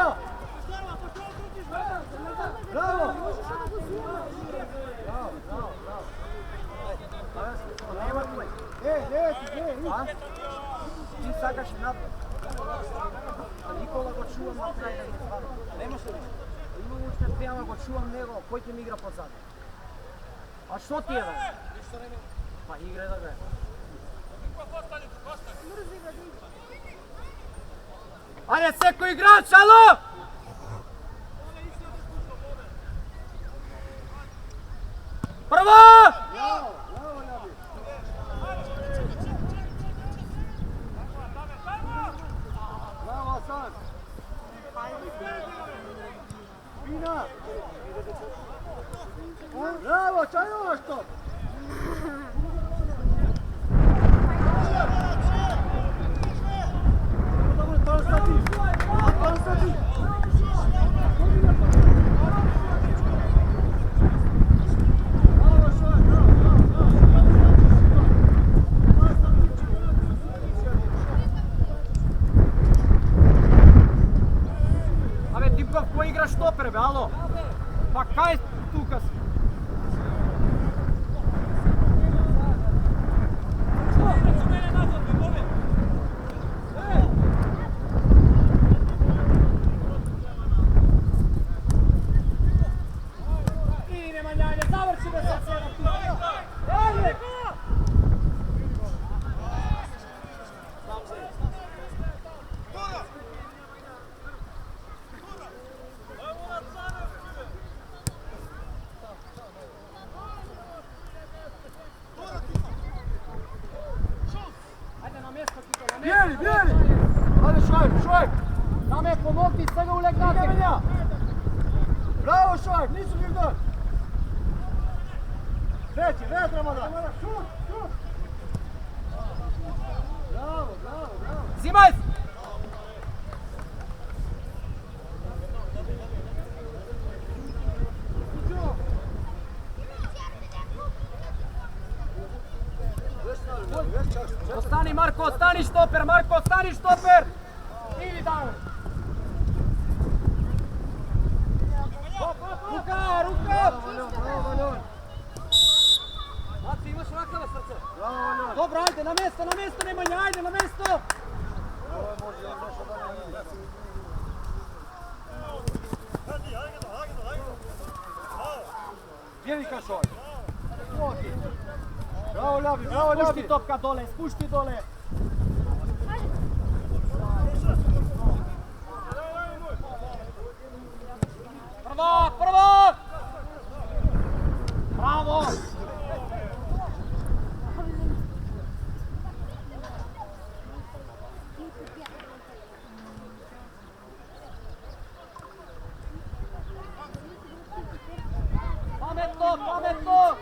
Bravo! Ti sakaš napad. A Nikola го чувам на крај да ги свали. Нема се више. Има уште пејама го чувам него, кој ќе ми игра позади. А што ти е бе? Па игре да бе. Ајде секој играч, ало! Прво! Bravo Hasan! Fina! Bravo, čaj ovo što? Абе, Типков, кој игра штопер, бе, ало? Па кај тука си? Bijeli, bijeli! Ajde Šojb, Šojb! Dame, pomogni, сега улегнате. Nemanja! Bravo Šojb, nisu mi vdor! Treći, red Ramadan! Šut, šut! Bravo, bravo, bravo! Взимай! Остани, Марко, остани штопер! Марко, остани штопер! Иди там! Рука, рука! Bravo Valjon! Маци, имаш рака на срце! Bravo Valjon! Добро, ајде, на место, Немања, ајде, на место! Ovo je možda još nešto da ne ide. Bijeli ka Šojb! Bravo Ljabi, bravo Ljabi! Спушти топка доле, спушти доле! Прво, прво! Браво! Паметно, паметно!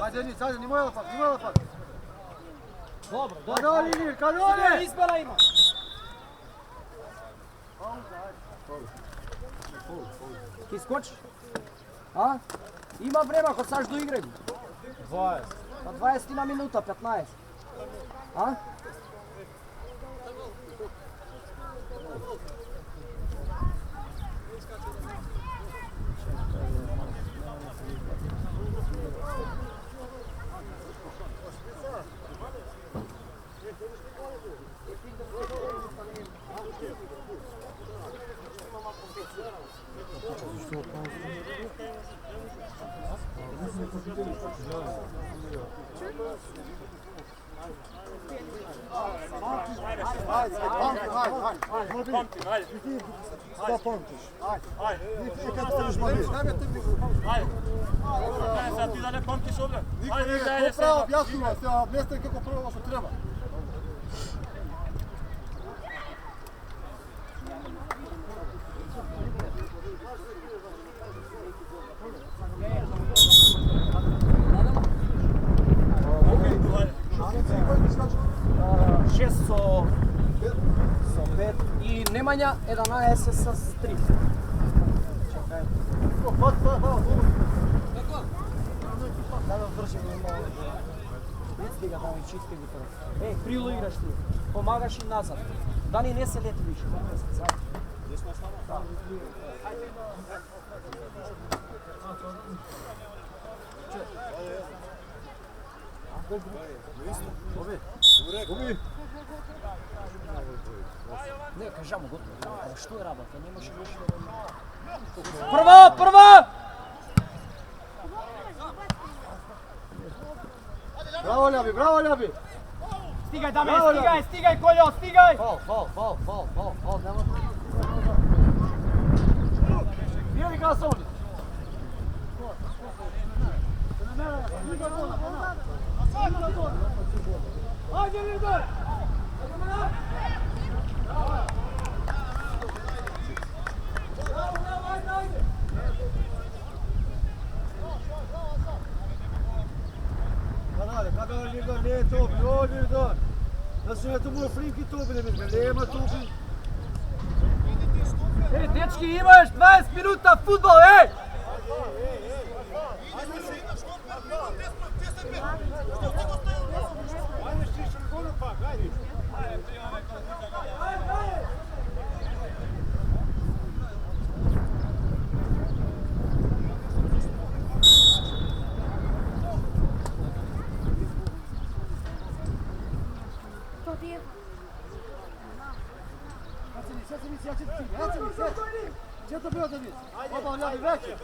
Ajde Enis, ajde, nimoj lapak, nimoj lapak! Dobro, dobro. Kadoli Mir, Сега kadoli! избела има. Pauza, ajde. Ti skočiš? A? Ima vreme ako saš do igre. 20. Pa 20 minuta, 15. A? Šta pamtiš? Ti kad staviš mali? Sad ti da ne pamtiš ovdje. Niko nije, to pravo objasnila se, a mjesta je kako prvo što treba. Šest so 5 i Nemanja 11 sa 3. Čekaj. Da držim malo. Stiga tamo i čistke gi prvo. Ej, krilo igraš ti. Pomagaš im nazad. Da ni ne se leti više. Da. Ne, kažemo gotovo. Ali što je rabata? Ne može više. Prva! Bravo Ljabi! Stigaj Dame, stigaj Koljo, stigaj! Fal, nema. Bili ga sa ovdje. Ajde, Lirdor! Kada Lirdor nije to, Lirdor! Da su je to bilo flinki tobi, nema tobi. Ej, dečki, imaš 20 minuta futbol, ej! Gdje to bio da nis? Oba Ljabi veći.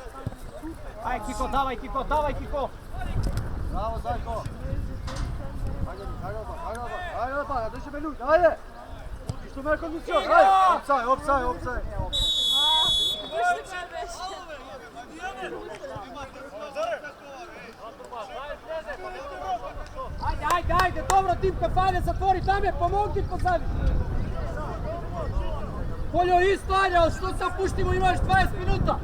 Aj Kiko, davaj Kiko! Bravo Zajko! Ajde opa, drži me ljudi, ajde! Što me kondicion, ajde! Opsaj! Pušti Perveš. Ajde, dobro, Dimka, fajne, zatvori Dame, pomogni pozadi! Koljo isto, ajde, ali što sad puštimo, imaš 20 minuta!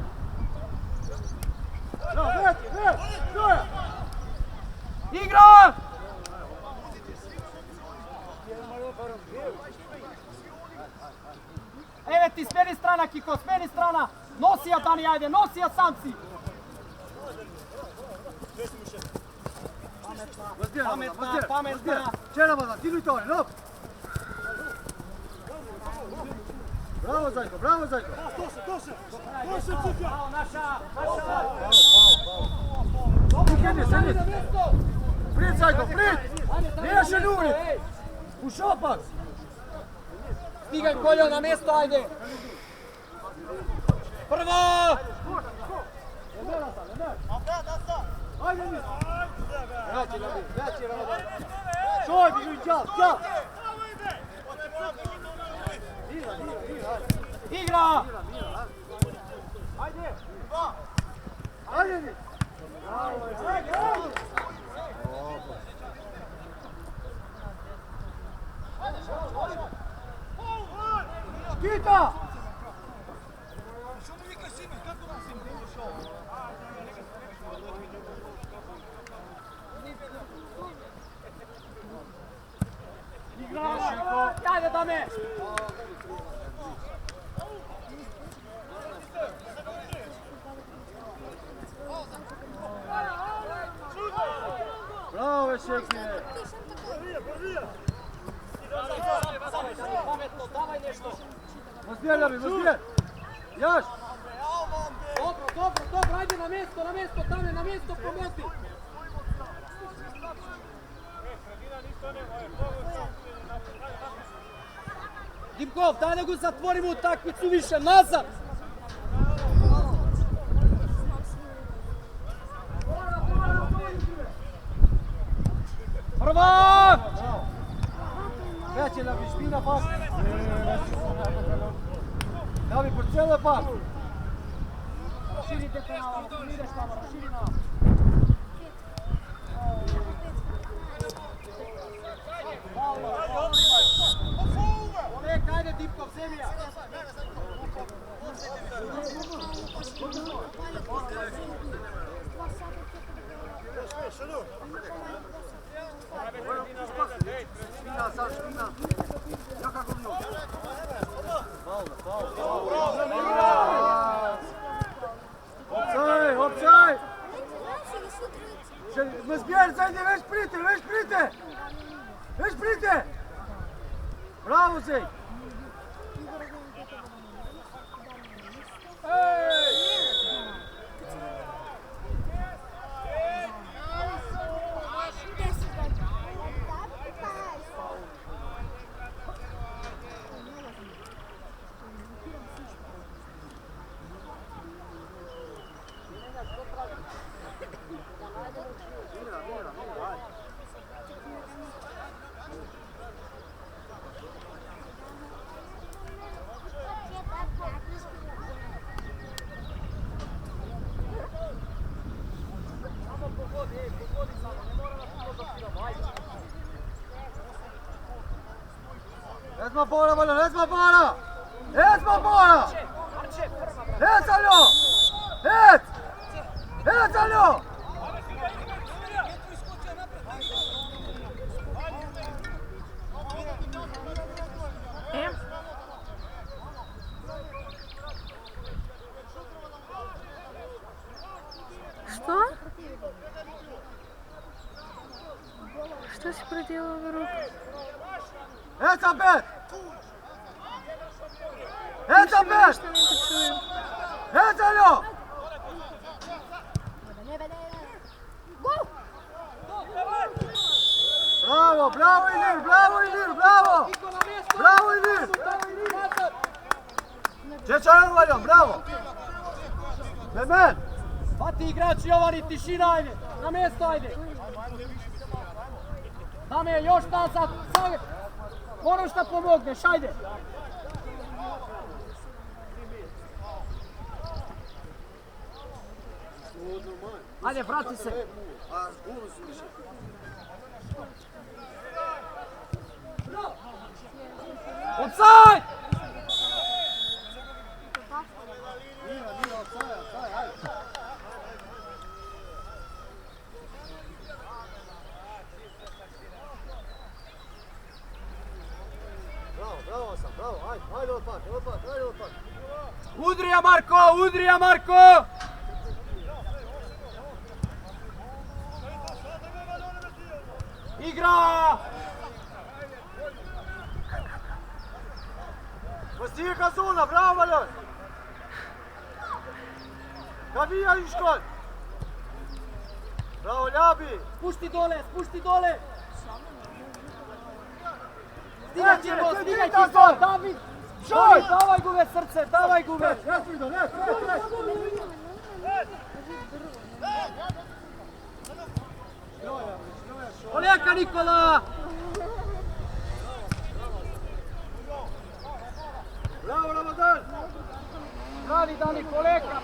Igra! Evo ti, smeni strana, Kiko, smeni strana! Nosi ja, Dani, ajde, nosi ja sam si! Pametna! Čerama, dinuj to, lop! Bravo Zajko! To se, Cipja! Bravo, naša! Sedi! Prid Zajko, prid! Nije še ljubri! U šopak! Stigaj Koljo na mjesto, ajde! Prvo! Ajde mi! Vraći Ramadan! Šoj, bižuj, čao! Igra! Ajde mi! Škita! Ajde, Dame! zbijaj, zbijaj. Jaš. Dobro, ajde na mjesto, Tame, na mjesto, pomogni. Dimkov, daj da go zatvorimo u takmicu više, nazad! Prvak! Veće da bi špina pas. Da bi po cijele pas. Raširite penala, ideš tamo, raširi nam. Olek, ajde Dimkov, zemlja! Špina, sad špina. Jaka govno. Općaj! Zbijaj, zajde, već prite! Bravo, Zej! Ezma Bora, Valjan, Ezma Bora! Ec, Aljo! Ec, Aljo! Что? Что си проделал в руку? Ec, Abed! Что не это чуем? Ec, Aljo! Bravo Ilir! Bravo Ilir! Čečan, Valjan, bravo! Mehmet! Pati igrači Jovani, tišina, ajde! Na mjesto, ajde! Dame, još nazad! Moraš da pomogneš, ajde! Ajde, vrati se! Offside! Bravo, ajde odpad. Udrija Marko! Igra! Postiga zona, bravo Valjan! Kavija Iškon! Bravo Ljabi! Spušti dole! Stigat ćemo, David! Šoj! Davaj gume srce, davaj gume! Oljaka Nikola! Bravo Ramadan! Pravi Dani, poleka!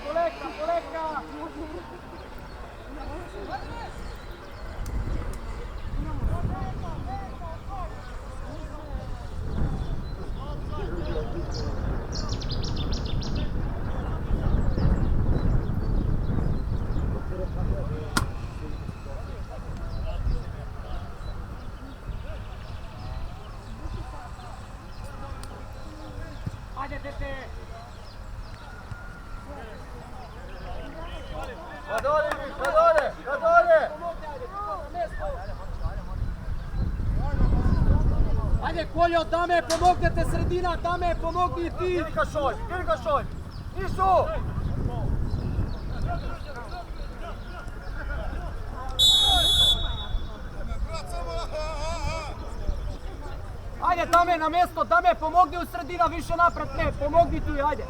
Ajde, dete! Ka dole! Koljo, dame, pomognete sredina, dame, pomogni ti! Gdje ga šolj? Nisu! Ajde, dame, na mjesto, dame, pomogni u sredina, više napred, ne, pomogni tu, ajde.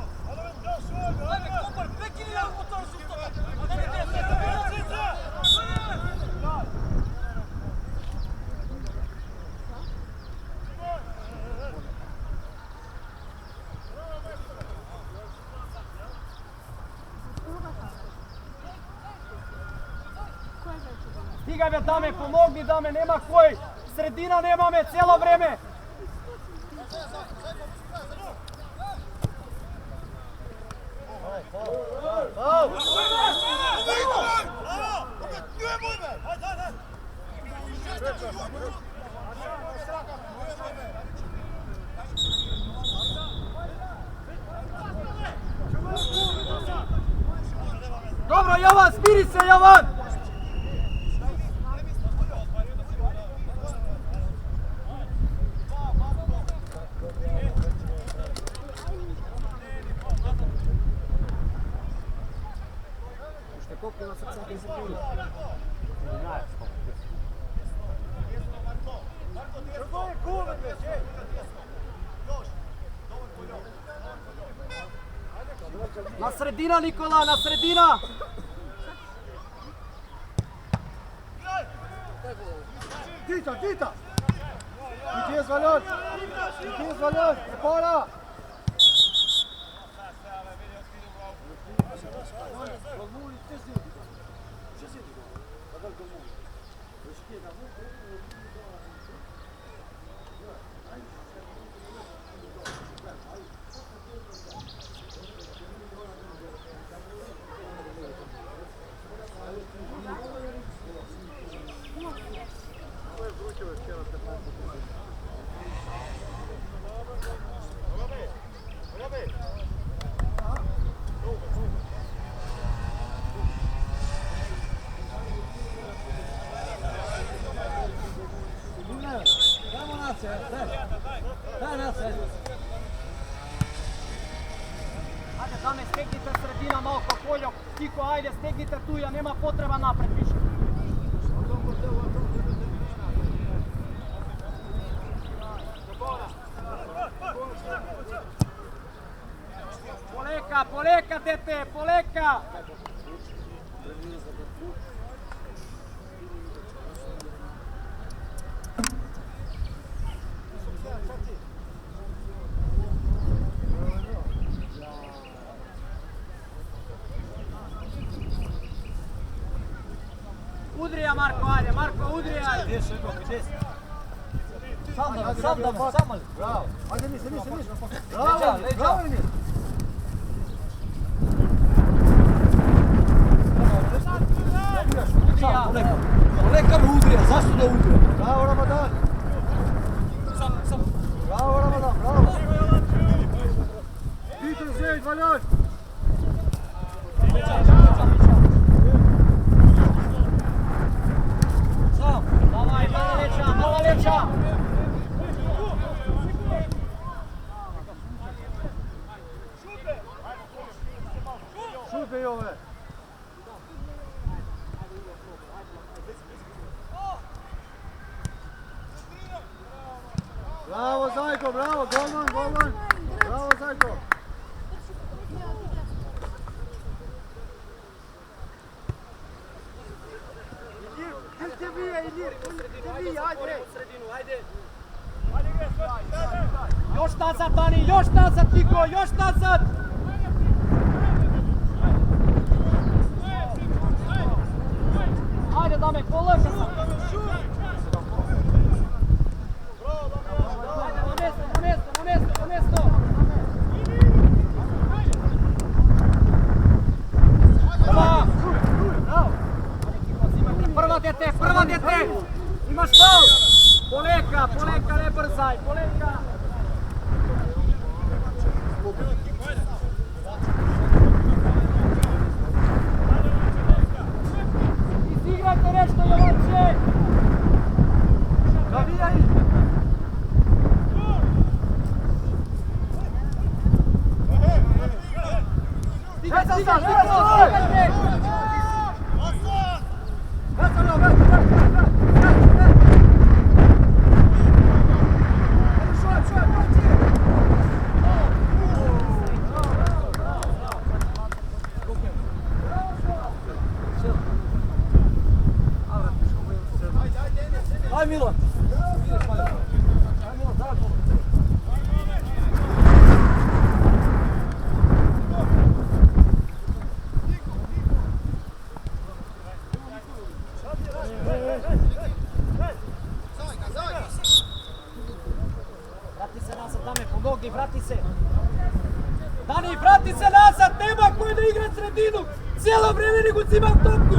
Stigaj me, dame, pomogni, dame, nema koji, sredina nema me cijelo vrijeme. Dobro, Jovan, smiri se, Jovan! Na sredina, Nikola, na sredina! Dita! Gdje je Zvaljan? Spora! Ajde, dame, stegnite sredina malo Koljo, tiho, ajde, stegnite tu, ja nema potreba napred više. Poleka, dete, poleka! Udrija, Marko, ajde, Marko, udrija! Gdje se idu, gdje si? Sam da. Bravo! Ajde, nisi! Bravo, Emir! Poleka me udrija, zašto da udrija? Bravo, Ramadan! Bravo, Ramadan, bravo! Peter, Zej, Zvaljan! Давай, мало леча! Šupe, Jove! Bravo, Zajko, bravo, golman! Bravo, Zajko! Još nazad, Dani, još nazad, Niko, još nazad! Ajde, dame, polaka sam! Ajde, na mjesto! Prva dete! Imaš faul! Poleka, ne brzaj, poleka! Izigrajte nešto, Jovanče! Navijaj! stigaj, stigajte! Aj Milan! Vrati se nazad, Dame, pomogni, vrati se! Dani, vrati se nazad, nema koji da igra sredinu! Cijelo vrijeme nego si imam topku!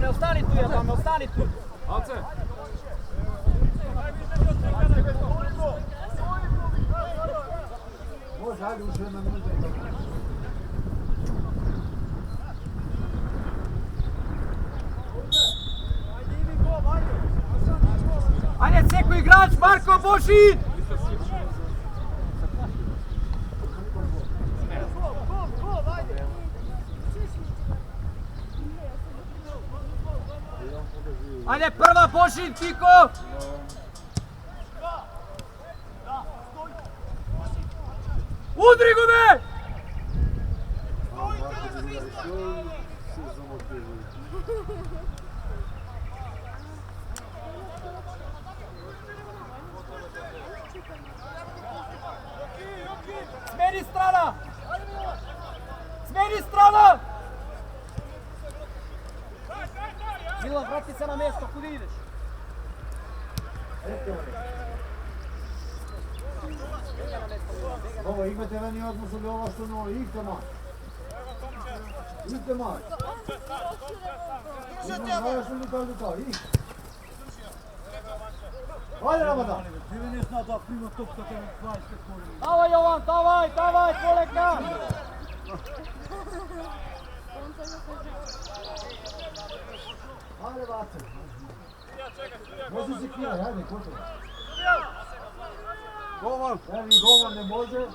Ostani tu, Dame, ostani tu! Može, ajde još jedna minuta i tako. Ajde, ceko igrač, Marko Božin! Ajde, prva Božin, Tiko! Udri go me! Smeni strana! Smeni strana! Milan, vrati se na mjesto, kudi ideš? Ovo, imate meni odnos od ovo što novo, ihte mać. Ihte mać. Znaš li to je to, ihte. Ajde, Ramadan. Davaj, Jovan, davaj, koleka! Ajde, Vace. Može se kiraj, ajde, kotovo. Govan! Evi, Govan ne može.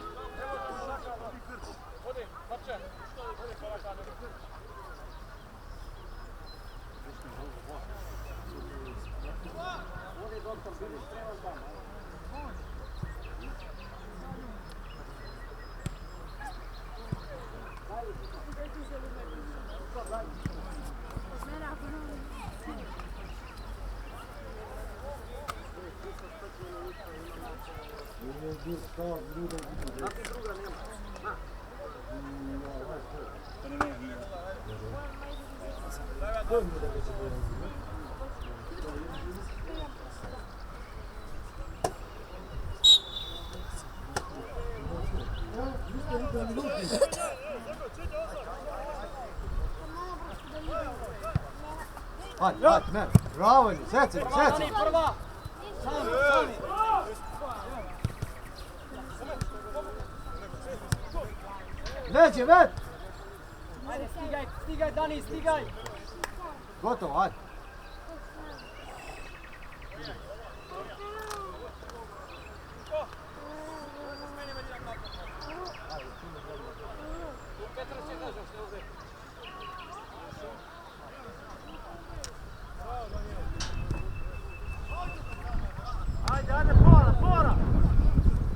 Hajde, ne, bravo, seci, Dani, prva! Sami! Neće, vet! Ajde, stigaj, Dani, stigaj! Gotovo, ajde.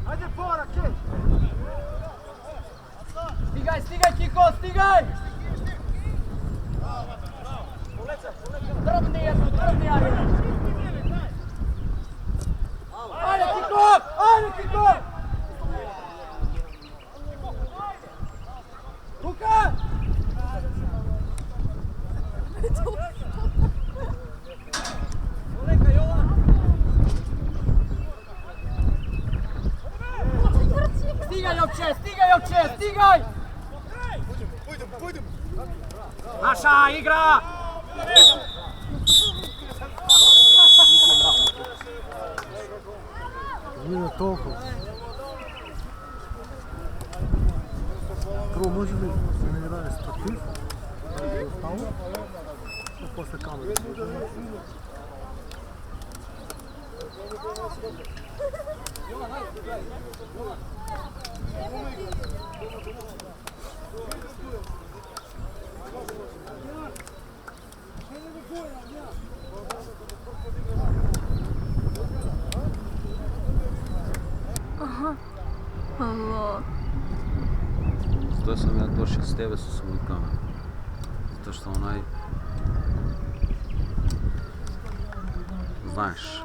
Ajde, fora, keć! Stigaj, Kiko, stigaj! Drobni, ajde! Ajde, Kiko! Luka! Koleka, Jovan! Stigaj, Jokče! Naša igra! Видно толкова. Първо може ли да не даде статив, да е остало, а после камерата. Ало. Zato sam ja došao s tebe sa svojom kamerom. Zato što onaj... Znaš.